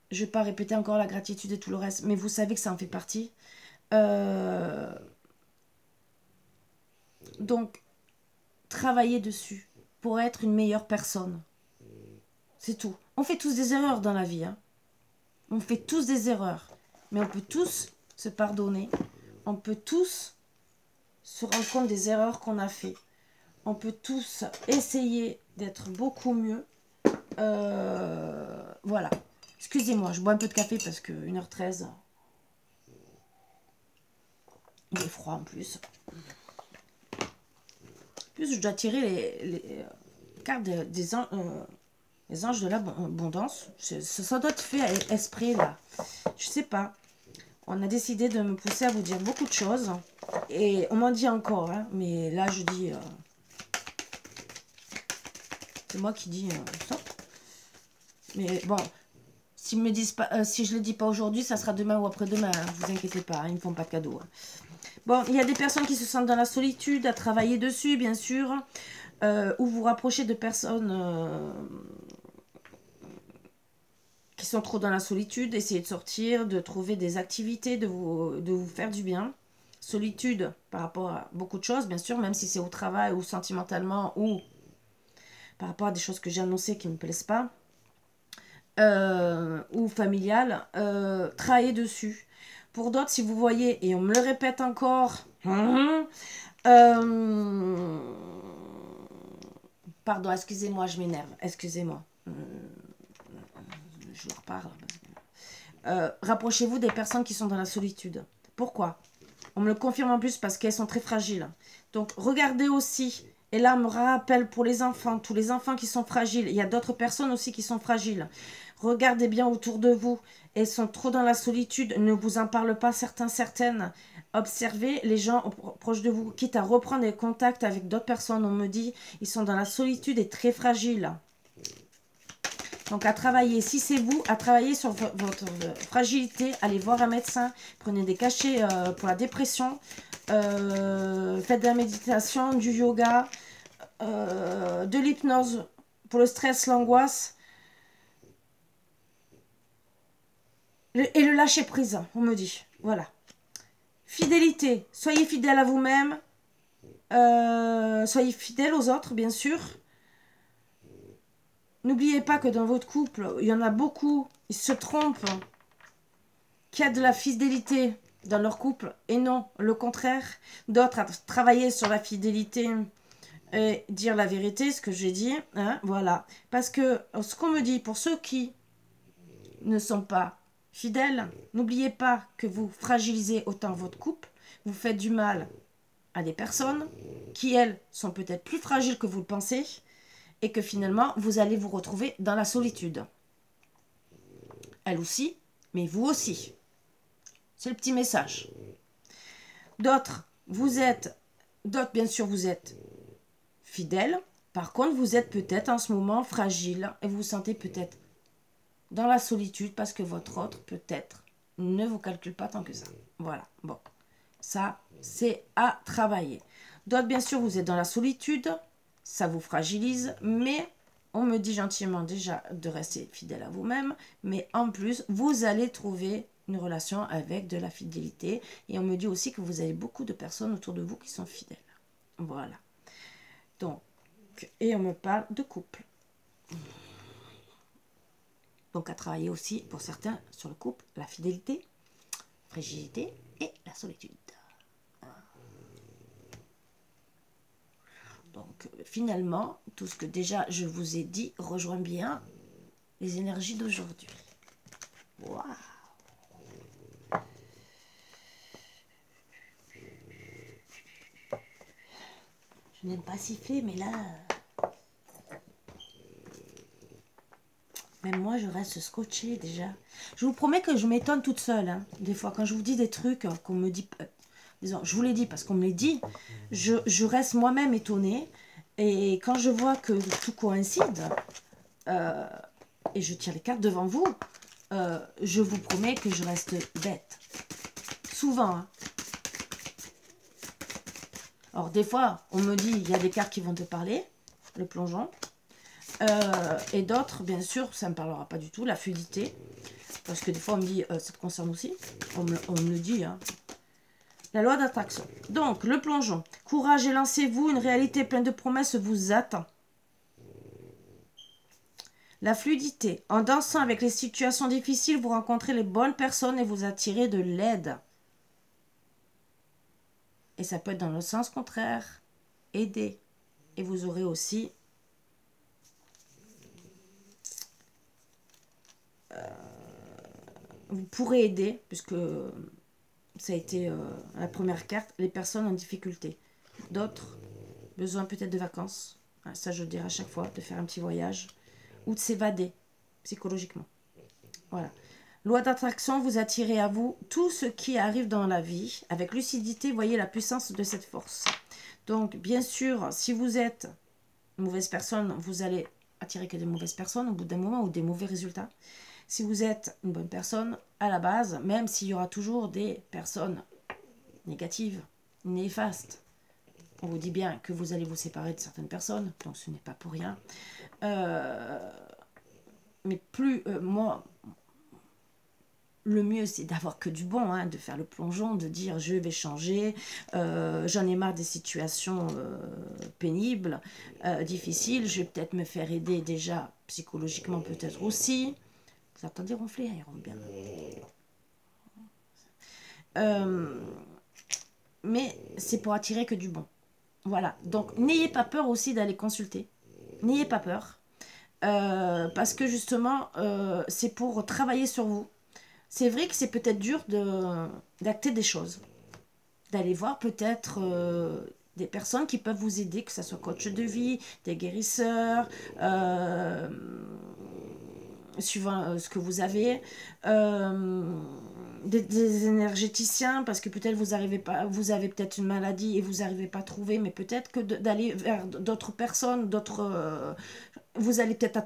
je ne vais pas répéter encore la gratitude et tout le reste, mais vous savez que ça en fait partie. Donc, travaillez dessus pour être une meilleure personne. C'est tout. On fait tous des erreurs dans la vie. Hein. On fait tous des erreurs. Mais on peut tous se pardonner. On peut tous se rendre compte des erreurs qu'on a fait. On peut tous essayer d'être beaucoup mieux. Voilà. Excusez-moi, je bois un peu de café parce que 1h13, il est froid en plus. En plus, je dois tirer les cartes des anges, les anges de l'abondance. Ça doit être fait esprit là. Je sais pas. On a décidé de me pousser à vous dire beaucoup de choses. Et on m'en dit encore, hein, mais là je dis... c'est moi qui dis stop. Mais bon, si je le dis pas aujourd'hui, ça sera demain ou après-demain. Hein, vous inquiétez pas, hein, ils ne me font pas de cadeaux. Hein. Bon, il y a des personnes qui se sentent dans la solitude, à travailler dessus, bien sûr, ou vous rapprochez de personnes qui sont trop dans la solitude, essayez de sortir, de trouver des activités, de vous faire du bien. Solitude par rapport à beaucoup de choses, bien sûr, même si c'est au travail ou sentimentalement ou par rapport à des choses que j'ai annoncées qui ne me plaisent pas, ou familiales, travaillez dessus. Pour d'autres, si vous voyez, et on me le répète encore, pardon, excusez-moi, je m'énerve, excusez-moi. Je reparle. Rapprochez-vous des personnes qui sont dans la solitude. Pourquoi? On me le confirme en plus parce qu'elles sont très fragiles. Donc, regardez aussi. Et là, on me rappelle pour les enfants, tous les enfants qui sont fragiles. Il y a d'autres personnes aussi qui sont fragiles. Regardez bien autour de vous. Elles sont trop dans la solitude. Ne vous en parle pas, certains, certaines. Observez les gens proches de vous. Quitte à reprendre des contacts avec d'autres personnes. On me dit, ils sont dans la solitude et très fragiles. Donc, à travailler, si c'est vous, à travailler sur votre fragilité, allez voir un médecin, prenez des cachets pour la dépression, faites de la méditation, du yoga, de l'hypnose pour le stress, l'angoisse, et le lâcher prise, on me dit. Voilà. Fidélité, soyez fidèle à vous-même, soyez fidèle aux autres, bien sûr. N'oubliez pas que dans votre couple, il y en a beaucoup, ils se trompent, qui a de la fidélité dans leur couple et non le contraire. D'autres à travailler sur la fidélité et dire la vérité, ce que j'ai dit. Hein, voilà. Parce que ce qu'on me dit, pour ceux qui ne sont pas fidèles, n'oubliez pas que vous fragilisez autant votre couple, vous faites du mal à des personnes qui, elles, sont peut-être plus fragiles que vous le pensez et que finalement, vous allez vous retrouver dans la solitude. Elle aussi, mais vous aussi. C'est le petit message. D'autres, bien sûr, vous êtes fidèles. Par contre, vous êtes peut-être en ce moment fragile et vous vous sentez peut-être dans la solitude parce que votre autre, peut-être, ne vous calcule pas tant que ça. Voilà, bon. Ça, c'est à travailler. D'autres, bien sûr, vous êtes dans la solitude. Ça vous fragilise, mais on me dit gentiment déjà de rester fidèle à vous-même. Mais en plus, vous allez trouver une relation avec de la fidélité. Et on me dit aussi que vous avez beaucoup de personnes autour de vous qui sont fidèles. Voilà. Donc, et on me parle de couple. Donc, à travailler aussi, pour certains, sur le couple, la fidélité, fragilité et la solitude. Donc, finalement, tout ce que déjà je vous ai dit rejoint bien les énergies d'aujourd'hui. Waouh! Je n'aime pas siffler, mais là... Même moi, je reste scotchée déjà. Je vous promets que je m'étonne toute seule. Hein. Des fois, quand je vous dis des trucs qu'on me dit... disons, je vous l'ai dit parce qu'on me les dit. Je reste moi-même étonnée. Et quand je vois que tout coïncide, et je tire les cartes devant vous, je vous promets que je reste bête. Souvent. Hein. Alors, des fois, on me dit, il y a des cartes qui vont te parler, le plongeon. Et d'autres, bien sûr, ça ne me parlera pas du tout, la fluidité. Parce que des fois, on me dit, ça te concerne aussi. On me le dit, hein. La loi d'attraction. Donc, le plongeon. Courage et lancez-vous, une réalité pleine de promesses vous attend. La fluidité. En dansant avec les situations difficiles, vous rencontrez les bonnes personnes et vous attirez de l'aide. Et ça peut être dans le sens contraire. Aider. Et vous aurez aussi... vous pourrez aider, puisque ça a été la première carte, les personnes en difficulté. D'autres, besoin peut-être de vacances. Ça, je le dirai à chaque fois, de faire un petit voyage. Ou de s'évader psychologiquement. Voilà. Loi d'attraction, vous attirez à vous tout ce qui arrive dans la vie. Avec lucidité, voyez la puissance de cette force. Donc, bien sûr, si vous êtes une mauvaise personne, vous allez attirer que des mauvaises personnes au bout d'un moment ou des mauvais résultats. Si vous êtes une bonne personne, à la base, même s'il y aura toujours des personnes négatives, néfastes. On vous dit bien que vous allez vous séparer de certaines personnes, donc ce n'est pas pour rien. Mais moi, le mieux c'est d'avoir que du bon, hein, de faire le plongeon, de dire je vais changer, j'en ai marre des situations pénibles, difficiles, je vais peut-être me faire aider déjà psychologiquement peut-être aussi. Vous entendez ronfler, il ronfle bien. Mais c'est pour attirer que du bon. Voilà, donc n'ayez pas peur aussi d'aller consulter. N'ayez pas peur. Parce que justement, c'est pour travailler sur vous. C'est vrai que c'est peut-être dur d'acter des choses. D'aller voir peut-être des personnes qui peuvent vous aider, que ce soit coach de vie, des guérisseurs, suivant ce que vous avez, des énergéticiens, parce que peut-être vous arrivez pas, vous avez peut-être une maladie et vous n'arrivez pas à trouver, mais peut-être que d'aller vers d'autres personnes, vous allez peut-être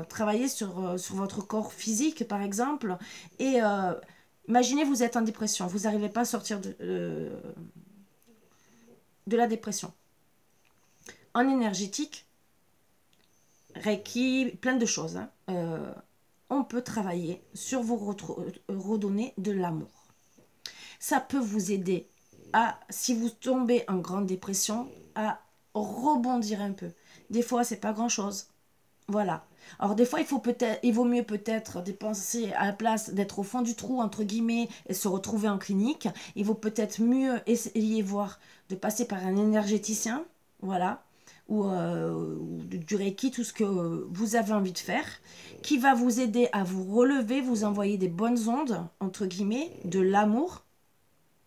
travailler sur votre corps physique, par exemple, et imaginez vous êtes en dépression, vous n'arrivez pas à sortir de la dépression. En énergétique, Reiki, plein de choses, hein, on peut travailler sur vous redonner de l'amour. Ça peut vous aider si vous tombez en grande dépression, à rebondir un peu. Des fois, c'est pas grand-chose. Voilà. Alors des fois, il vaut mieux peut-être dépenser à la place d'être au fond du trou, entre guillemets, et se retrouver en clinique. Il vaut peut-être mieux essayer de passer par un énergéticien, voilà, ou du Reiki, tout ce que vous avez envie de faire, qui va vous aider à vous relever, vous envoyer des bonnes ondes, entre guillemets, de l'amour,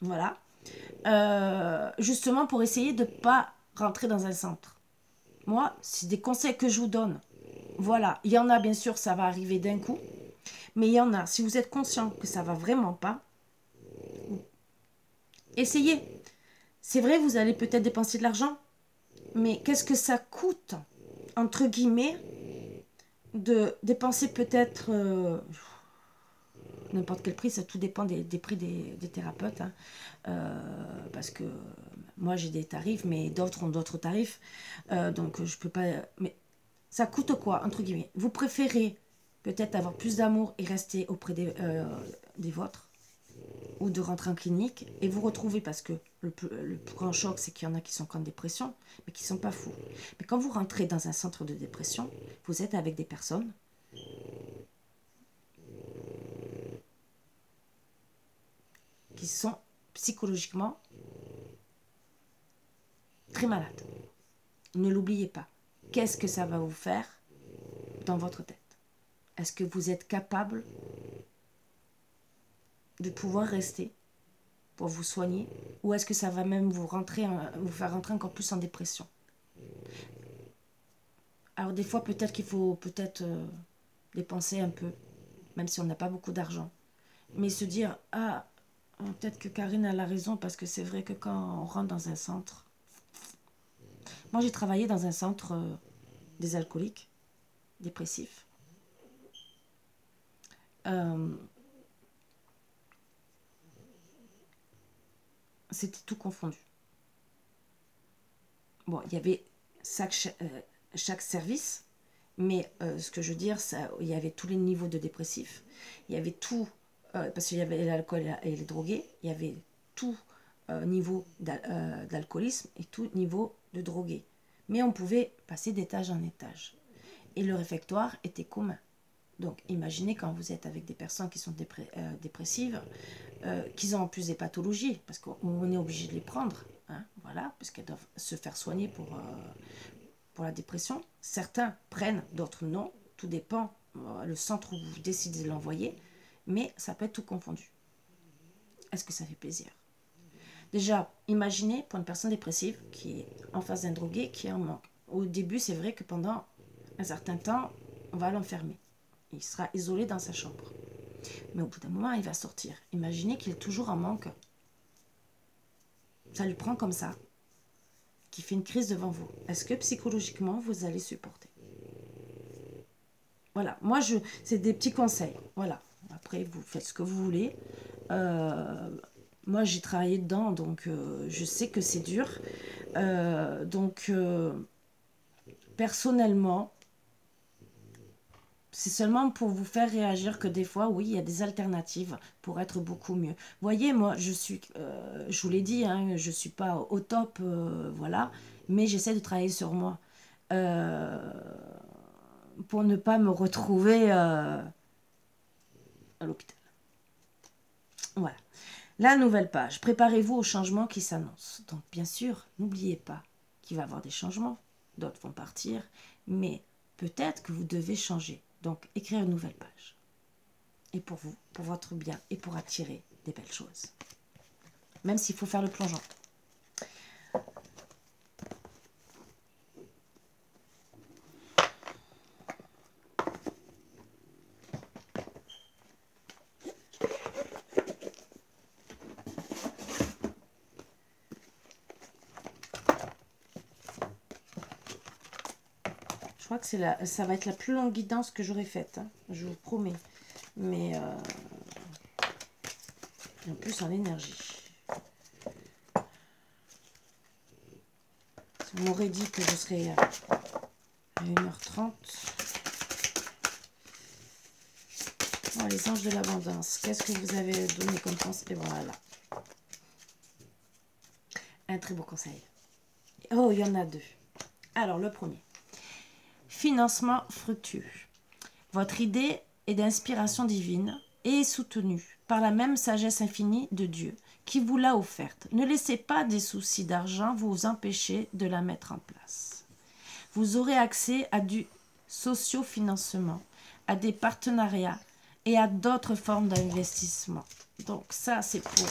voilà, justement pour essayer de ne pas rentrer dans un centre. Moi, c'est des conseils que je vous donne. Voilà, il y en a bien sûr, ça va arriver d'un coup, mais il y en a, si vous êtes conscient que ça va vraiment pas, essayez. C'est vrai, vous allez peut-être dépenser de l'argent, mais qu'est-ce que ça coûte, entre guillemets, de dépenser peut-être n'importe quel prix, ça tout dépend des prix des thérapeutes, hein, parce que moi j'ai des tarifs, mais d'autres ont d'autres tarifs, donc je peux pas... Mais ça coûte quoi, entre guillemets? Vous préférez peut-être avoir plus d'amour et rester auprès des vôtres, ou de rentrer en clinique et vous retrouver, parce que le plus grand choc, c'est qu'il y en a qui sont en dépression, mais qui ne sont pas fous. Mais quand vous rentrez dans un centre de dépression, vous êtes avec des personnes qui sont psychologiquement très malades. Ne l'oubliez pas. Qu'est-ce que ça va vous faire dans votre tête? Est-ce que vous êtes capable de pouvoir rester pour vous soigner, ou est-ce que ça va même vous faire rentrer encore plus en dépression? Alors des fois, peut-être qu'il faut dépenser un peu, même si on n'a pas beaucoup d'argent, mais se dire, ah, peut-être que Karine a la raison, parce que c'est vrai que quand on rentre dans un centre... Moi, j'ai travaillé dans un centre des alcooliques dépressifs. C'était tout confondu. Bon, il y avait chaque service, mais ce que je veux dire, il y avait tous les niveaux de dépressifs, il y avait tout, parce qu'il y avait l'alcool et les drogués, il y avait tout niveau d'alcoolisme et tout niveau de drogués. Mais on pouvait passer d'étage en étage. Et le réfectoire était commun. Donc imaginez quand vous êtes avec des personnes qui sont dépressives, qu'ils ont en plus des pathologies, parce qu'on est obligé de les prendre, hein, voilà, parce qu'elles doivent se faire soigner pour la dépression. Certains prennent, d'autres non, tout dépend le centre où vous décidez de l'envoyer, mais ça peut être tout confondu. Est-ce que ça fait plaisir? Déjà, imaginez pour une personne dépressive qui est en face d'un drogué qui est en manque. Au début, c'est vrai que pendant un certain temps, on va l'enfermer. Il sera isolé dans sa chambre. Mais au bout d'un moment, il va sortir. Imaginez qu'il est toujours en manque. Ça lui prend comme ça, qu'il fait une crise devant vous. Est-ce que psychologiquement, vous allez supporter? Voilà, moi, c'est des petits conseils. Voilà. Après, vous faites ce que vous voulez. moi, j'ai travaillé dedans, donc je sais que c'est dur. Donc, personnellement, c'est seulement pour vous faire réagir que des fois, oui, il y a des alternatives pour être beaucoup mieux. Voyez, moi, je vous l'ai dit, hein, je suis pas au top, voilà, mais j'essaie de travailler sur moi euh, pour ne pas me retrouver à l'hôpital. Voilà. La nouvelle page. Préparez-vous aux changements qui s'annoncent. Donc, bien sûr, n'oubliez pas qu'il va y avoir des changements. D'autres vont partir, mais peut-être que vous devez changer. Donc, écrire une nouvelle page. Et pour vous, pour votre bien et pour attirer des belles choses. Même s'il faut faire le plongeon. Je crois que ça va être la plus longue guidance que j'aurai faite. Hein, je vous promets. Mais en plus en énergie. On m'aurait dit que je serais à 1h30. Oh, les anges de l'abondance. Qu'est-ce que vous avez donné comme conseil? Et voilà. Un très beau conseil. Oh, il y en a deux. Alors, le premier. Financement fructueux. Votre idée est d'inspiration divine et est soutenue par la même sagesse infinie de Dieu qui vous l'a offerte. Ne laissez pas des soucis d'argent vous empêcher de la mettre en place. Vous aurez accès à du socio-financement, à des partenariats et à d'autres formes d'investissement. Donc ça, c'est pour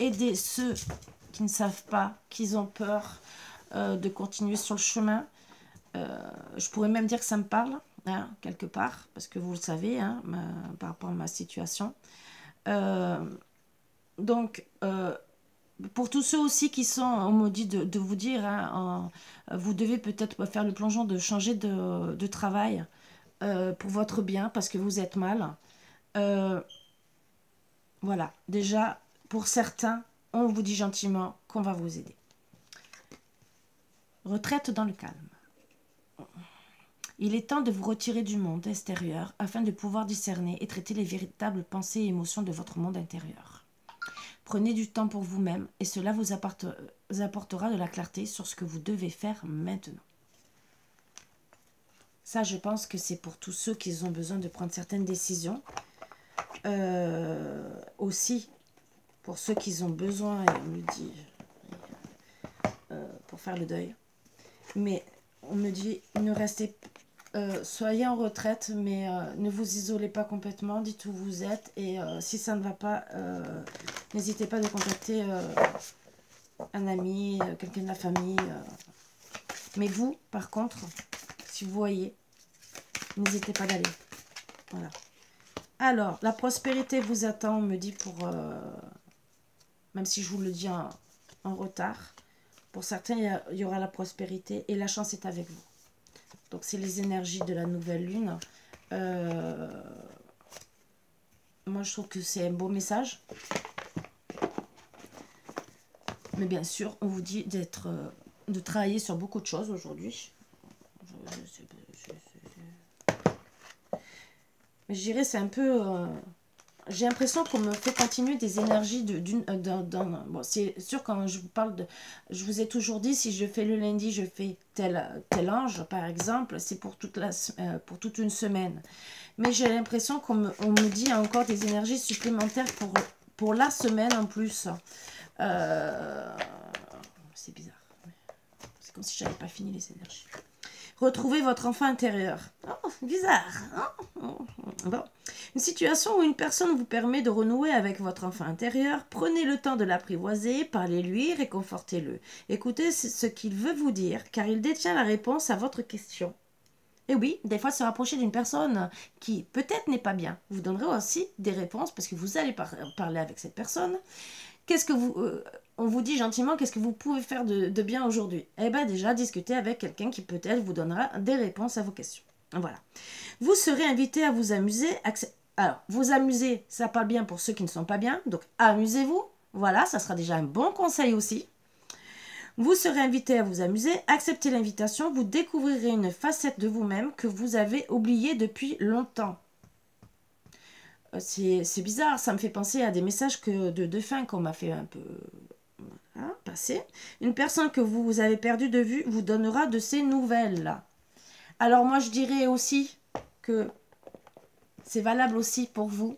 aider ceux qui ne savent pas, qui ont peur de continuer sur le chemin. Je pourrais même dire que ça me parle, hein, quelque part, parce que vous le savez, hein, par rapport à ma situation. Donc, pour tous ceux aussi qui sont, on me dit de vous dire, hein, vous devez peut-être faire le plongeon de changer de travail pour votre bien, parce que vous êtes mal. Voilà, déjà, pour certains, on vous dit gentiment qu'on va vous aider. Retraite dans le calme. Il est temps de vous retirer du monde extérieur afin de pouvoir discerner et traiter les véritables pensées et émotions de votre monde intérieur. Prenez du temps pour vous-même et cela vous apportera de la clarté sur ce que vous devez faire maintenant. Ça, je pense que c'est pour tous ceux qui ont besoin de prendre certaines décisions. Aussi, pour ceux qui ont besoin, on me dit, pour faire le deuil. Mais on me dit, ne restez soyez en retraite, mais ne vous isolez pas complètement, dites où vous êtes, et si ça ne va pas, n'hésitez pas à contacter un ami, quelqu'un de la famille. Mais vous, par contre, si vous voyez, n'hésitez pas d'aller. Voilà. Alors, la prospérité vous attend, on me dit, pour même si je vous le dis en retard, pour certains, il y aura la prospérité et la chance est avec vous. Donc, c'est les énergies de la nouvelle lune. Moi, je trouve que c'est un beau message. Mais bien sûr, on vous dit de travailler sur beaucoup de choses aujourd'hui. Mais je dirais, c'est un peu... j'ai l'impression qu'on me fait continuer des énergies bon, c'est sûr, quand je vous parle de... Je vous ai toujours dit, si je fais le lundi, je fais tel ange, par exemple, c'est pour toute une semaine. Mais j'ai l'impression qu'on me dit encore des énergies supplémentaires pour la semaine en plus. C'est bizarre. C'est comme si je n'avais pas fini les énergies. Retrouvez votre enfant intérieur. Oh, bizarre. Hein? Bon. Une situation où une personne vous permet de renouer avec votre enfant intérieur. Prenez le temps de l'apprivoiser, parlez-lui, réconfortez-le. Écoutez ce qu'il veut vous dire, car il détient la réponse à votre question. Et oui, des fois, se rapprocher d'une personne qui peut-être n'est pas bien vous donnerez aussi des réponses parce que vous allez parler avec cette personne. Qu'est-ce que vous... on vous dit gentiment qu'est-ce que vous pouvez faire de bien aujourd'hui. Eh bien déjà, discuter avec quelqu'un qui peut-être vous donnera des réponses à vos questions. Voilà. Vous serez invité à vous amuser. Alors, vous amuser, ça parle bien pour ceux qui ne sont pas bien. Donc, amusez-vous. Voilà, ça sera déjà un bon conseil aussi. Vous serez invité à vous amuser, acceptez l'invitation, vous découvrirez une facette de vous-même que vous avez oubliée depuis longtemps. C'est bizarre, ça me fait penser à des messages de fin qu'on m'a fait un peu passer. Une personne que vous avez perdue de vue vous donnera de ses nouvelles. Alors moi je dirais aussi que c'est valable aussi pour vous.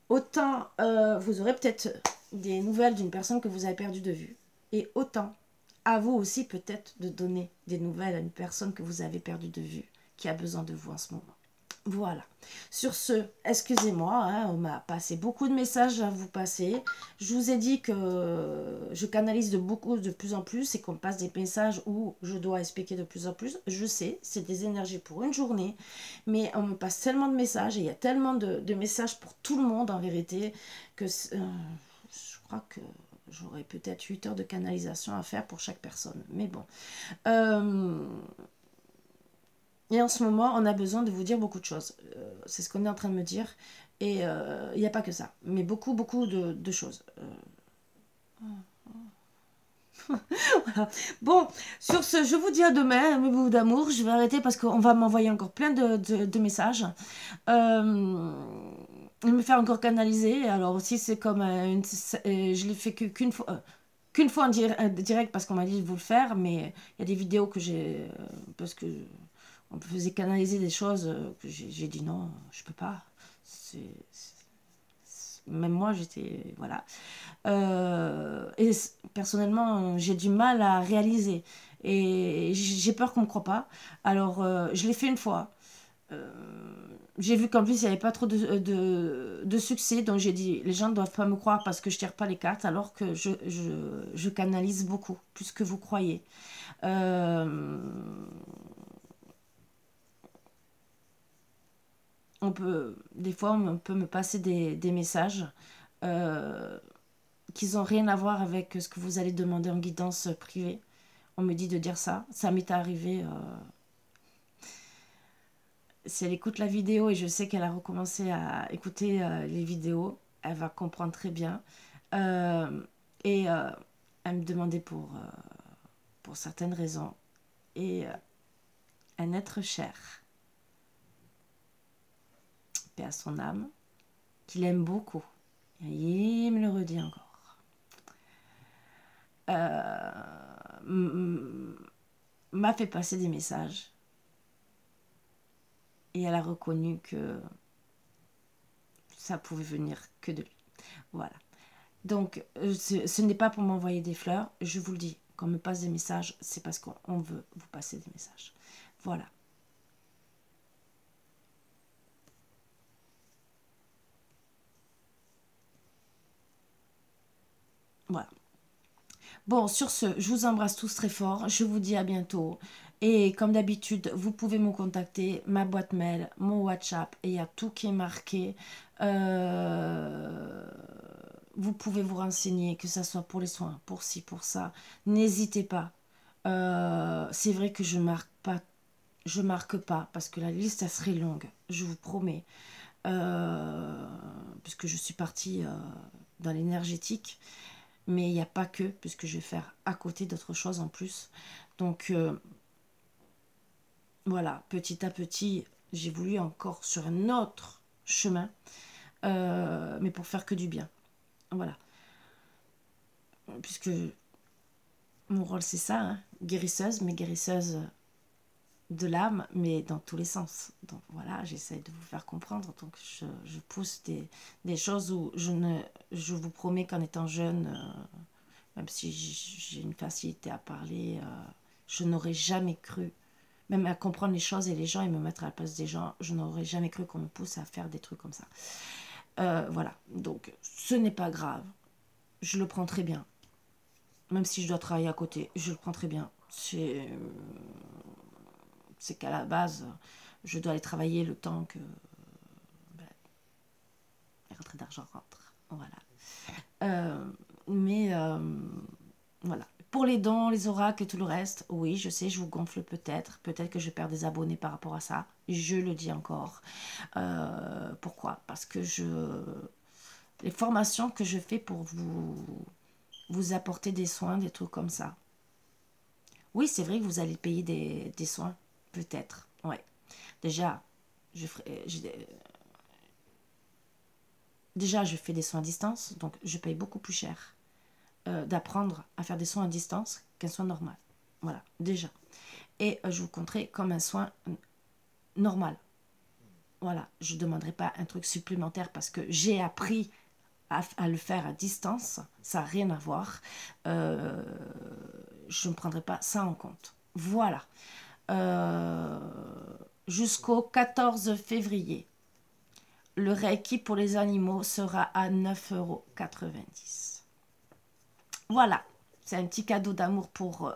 Autant vous aurez peut-être des nouvelles d'une personne que vous avez perdue de vue. Et autant à vous aussi peut-être de donner des nouvelles à une personne que vous avez perdue de vue, qui a besoin de vous en ce moment. Voilà. Sur ce, excusez-moi, hein, on m'a passé beaucoup de messages à vous passer. Je vous ai dit que je canalise de plus en plus et qu'on me passe des messages où je dois expliquer de plus en plus. Je sais, c'est des énergies pour une journée, mais on me passe tellement de messages et il y a tellement de messages pour tout le monde en vérité que je crois que j'aurais peut-être 8 heures de canalisation à faire pour chaque personne. Mais bon. Et en ce moment, on a besoin de vous dire beaucoup de choses. C'est ce qu'on est en train de me dire. Et il n'y a pas que ça. Mais beaucoup, beaucoup de choses. Voilà. Bon, sur ce, je vous dis à demain, mes bouts d'amour. Je vais arrêter parce qu'on va m'envoyer encore plein de messages. Me faire encore canaliser. Alors aussi, c'est comme je l'ai fait qu'une fois. Qu'une fois en direct parce qu'on m'a dit de vous le faire, mais il y a des vidéos que j'ai parce que on me faisait canaliser des choses que j'ai dit non, je peux pas. Même moi, j'étais voilà. Et personnellement, j'ai du mal à réaliser et j'ai peur qu'on me croie pas. Alors, je l'ai fait une fois. Euh, j'ai vu qu'en plus il n'y avait pas trop de succès, donc j'ai dit les gens ne doivent pas me croire parce que je tire pas les cartes, alors que je canalise beaucoup, plus que vous croyez. Des fois, on peut me passer des messages euh, qui n'ont rien à voir avec ce que vous allez demander en guidance privée. On me dit de dire ça. Ça m'est arrivé. Si elle écoute la vidéo et je sais qu'elle a recommencé à écouter les vidéos, elle va comprendre très bien. Euh, et elle me demandait pour certaines raisons. Et un être cher, paix à son âme, qu'il aime beaucoup. Et il me le redit encore. M'a fait passer des messages. Et elle a reconnu que ça pouvait venir que de lui. Voilà. Donc, ce n'est pas pour m'envoyer des fleurs, je vous le dis. Quand on me passe des messages, c'est parce qu'on veut vous passer des messages. Voilà. Voilà. Bon, sur ce, je vous embrasse tous très fort. Je vous dis à bientôt. Et comme d'habitude, vous pouvez me contacter, ma boîte mail, mon WhatsApp, et il y a tout qui est marqué. Vous pouvez vous renseigner, que ce soit pour les soins, pour ci, pour ça. N'hésitez pas. C'est vrai que je marque pas, parce que la liste, elle serait longue, je vous promets. Puisque je suis partie dans l'énergétique. Mais il n'y a pas que, puisque je vais faire à côté d'autres choses en plus. Donc, voilà, petit à petit, j'ai voulu encore sur un autre chemin, mais pour faire que du bien. Voilà. Puisque mon rôle, c'est ça, hein, guérisseuse, mais guérisseuse de l'âme, mais dans tous les sens. Donc voilà, j'essaie de vous faire comprendre. Donc je pousse des choses où je vous promets qu'en étant jeune, même si j'ai une facilité à parler, je n'aurais jamais cru, même à comprendre les choses et les gens et me mettre à la place des gens, je n'aurais jamais cru qu'on me pousse à faire des trucs comme ça. Voilà, donc ce n'est pas grave, je le prends très bien. Même si je dois travailler à côté, je le prends très bien. C'est qu'à la base, je dois aller travailler le temps que la rentrée d'argent rentre. Voilà. Mais voilà. Pour les dons, les oracles et tout le reste, oui, je sais, je vous gonfle peut-être. Peut-être que je perds des abonnés par rapport à ça. Je le dis encore. Pourquoi? Parce que les formations que je fais pour vous apporter des soins, des trucs comme ça. Oui, c'est vrai que vous allez payer des soins, peut-être. Ouais. Déjà, déjà, je fais des soins à distance, donc je paye beaucoup plus cher d'apprendre à faire des soins à distance qu'un soin normal. Voilà, déjà. Et je vous compterai comme un soin normal. Voilà, je ne demanderai pas un truc supplémentaire parce que j'ai appris à le faire à distance. Ça n'a rien à voir. Je ne prendrai pas ça en compte. Voilà. Jusqu'au 14 février, le Reiki pour les animaux sera à 9,90 €. Voilà, c'est un petit cadeau d'amour pour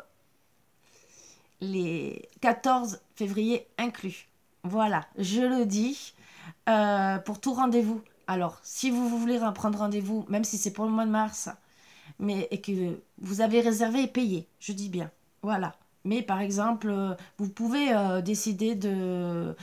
les 14 février inclus. Voilà, je le dis, pour tout rendez-vous. Alors, si vous voulez prendre rendez-vous, même si c'est pour le mois de mars, mais et que vous avez réservé et payé, je dis bien. Voilà. Mais par exemple, vous pouvez décider de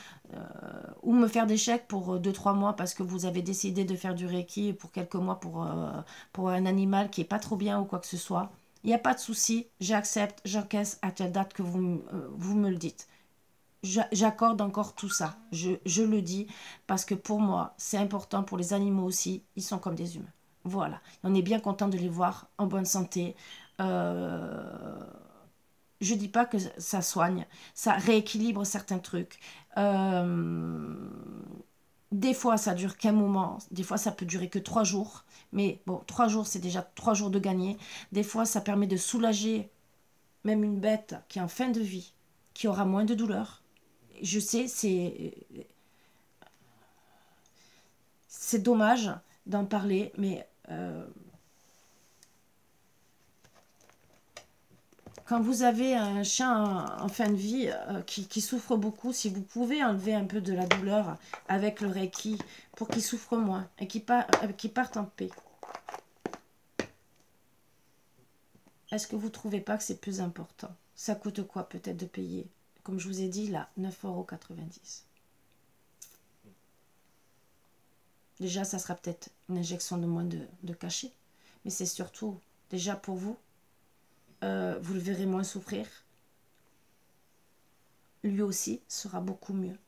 ou me faire des chèques pour 2-3 mois parce que vous avez décidé de faire du Reiki pour quelques mois pour un animal qui est pas trop bien ou quoi que ce soit. Il n'y a pas de souci, j'accepte, j'encaisse à telle date que vous me le dites. J'accorde encore tout ça, je le dis, parce que pour moi, c'est important pour les animaux aussi, ils sont comme des humains. Voilà, on est bien content de les voir en bonne santé. Je dis pas que ça soigne, ça rééquilibre certains trucs. Des fois, ça dure qu'un moment, des fois, ça peut durer que 3 jours. Mais bon, 3 jours, c'est déjà 3 jours de gagné. Des fois, ça permet de soulager même une bête qui est en fin de vie, qui aura moins de douleur. Je sais, c'est dommage d'en parler, mais quand vous avez un chien en fin de vie qui souffre beaucoup, si vous pouvez enlever un peu de la douleur avec le Reiki pour qu'il souffre moins et qu'il parte en paix. Est-ce que vous ne trouvez pas que c'est plus important? Ça coûte quoi peut-être de payer? Comme je vous ai dit là, 9,90 €. Déjà, ça sera peut-être une injection de moins de cachet. Mais c'est surtout, déjà pour vous, vous le verrez moins souffrir. Lui aussi sera beaucoup mieux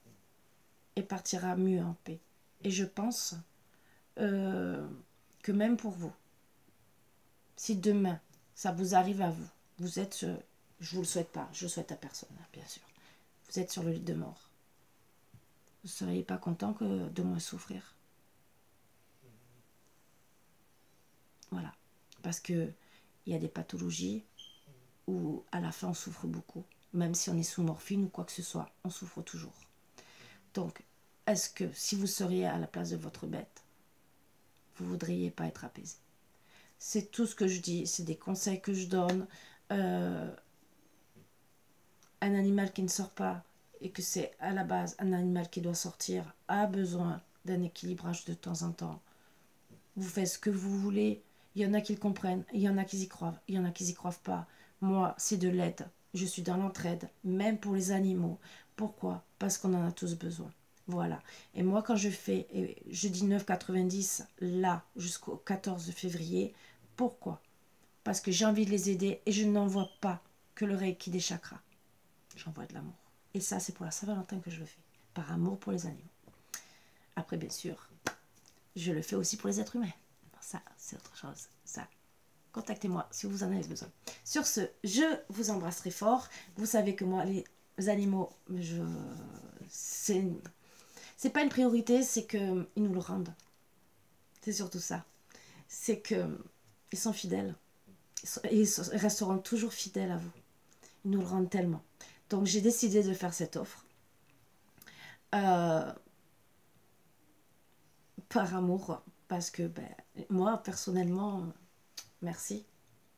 et partira mieux en paix. Et je pense que même pour vous, si demain ça vous arrive à vous, vous êtes, je vous le souhaite pas, je le souhaite à personne, bien sûr, vous êtes sur le lit de mort, vous ne seriez pas content que de moins souffrir. Voilà, parce que il y a des pathologies où à la fin on souffre beaucoup, même si on est sous morphine ou quoi que ce soit, on souffre toujours. Donc, est-ce que si vous seriez à la place de votre bête, vous ne voudriez pas être apaisé? C'est tout ce que je dis, c'est des conseils que je donne. Un animal qui ne sort pas et que c'est à la base un animal qui doit sortir a besoin d'un équilibrage de temps en temps. Vous faites ce que vous voulez. Il y en a qui le comprennent, il y en a qui y croient, il y en a qui y croient pas. Moi, c'est de l'aide. Je suis dans l'entraide, même pour les animaux. Pourquoi? Parce qu'on en a tous besoin. Voilà. Et moi, quand je fais, et je dis 9,90 là jusqu'au 14 février, pourquoi? Parce que j'ai envie de les aider et je n'envoie pas que le Reiki des chakras. J'envoie de l'amour. Et ça, c'est pour la Saint-Valentin que je le fais. Par amour pour les animaux. Après, bien sûr, je le fais aussi pour les êtres humains. Ça, c'est autre chose. Ça, contactez-moi si vous en avez besoin. Sur ce, je vous embrasse très fort. Vous savez que moi, les animaux, c'est pas une priorité, c'est qu'ils nous le rendent. C'est surtout ça. C'est qu'ils sont fidèles. Ils resteront toujours fidèles à vous. Ils nous le rendent tellement. Donc, j'ai décidé de faire cette offre. Par amour. Parce que moi, personnellement, merci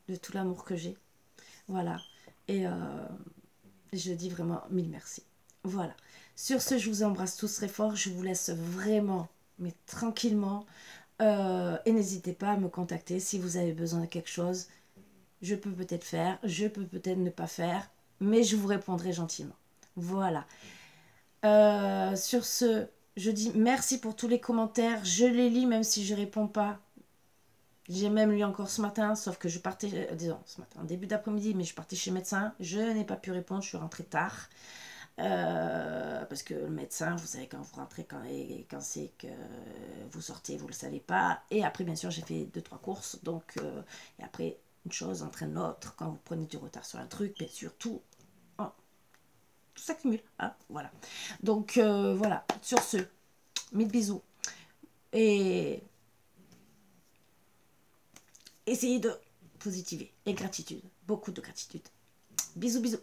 de tout l'amour que j'ai. Voilà. Et je dis vraiment mille merci. Voilà. Sur ce, je vous embrasse tous très fort. Je vous laisse vraiment, mais tranquillement. Et n'hésitez pas à me contacter si vous avez besoin de quelque chose. Je peux peut-être faire, je peux peut-être ne pas faire, mais je vous répondrai gentiment. Voilà. Sur ce, je dis merci pour tous les commentaires. Je les lis même si je ne réponds pas. J'ai même lu encore ce matin, sauf que je partais, disons, ce matin, en début d'après-midi, mais je partais chez le médecin. Je n'ai pas pu répondre, je suis rentrée tard. Parce que le médecin, vous savez, quand vous rentrez, quand c'est que vous sortez, vous ne le savez pas. Et après, bien sûr, j'ai fait 2-3 courses. Donc, et après, une chose entraîne l'autre. Quand vous prenez du retard sur un truc, bien sûr, oh, tout s'accumule. Hein, voilà. Donc, voilà. Sur ce, mille bisous. Et essayez de positiver. Et gratitude. Beaucoup de gratitude. Bisous, bisous.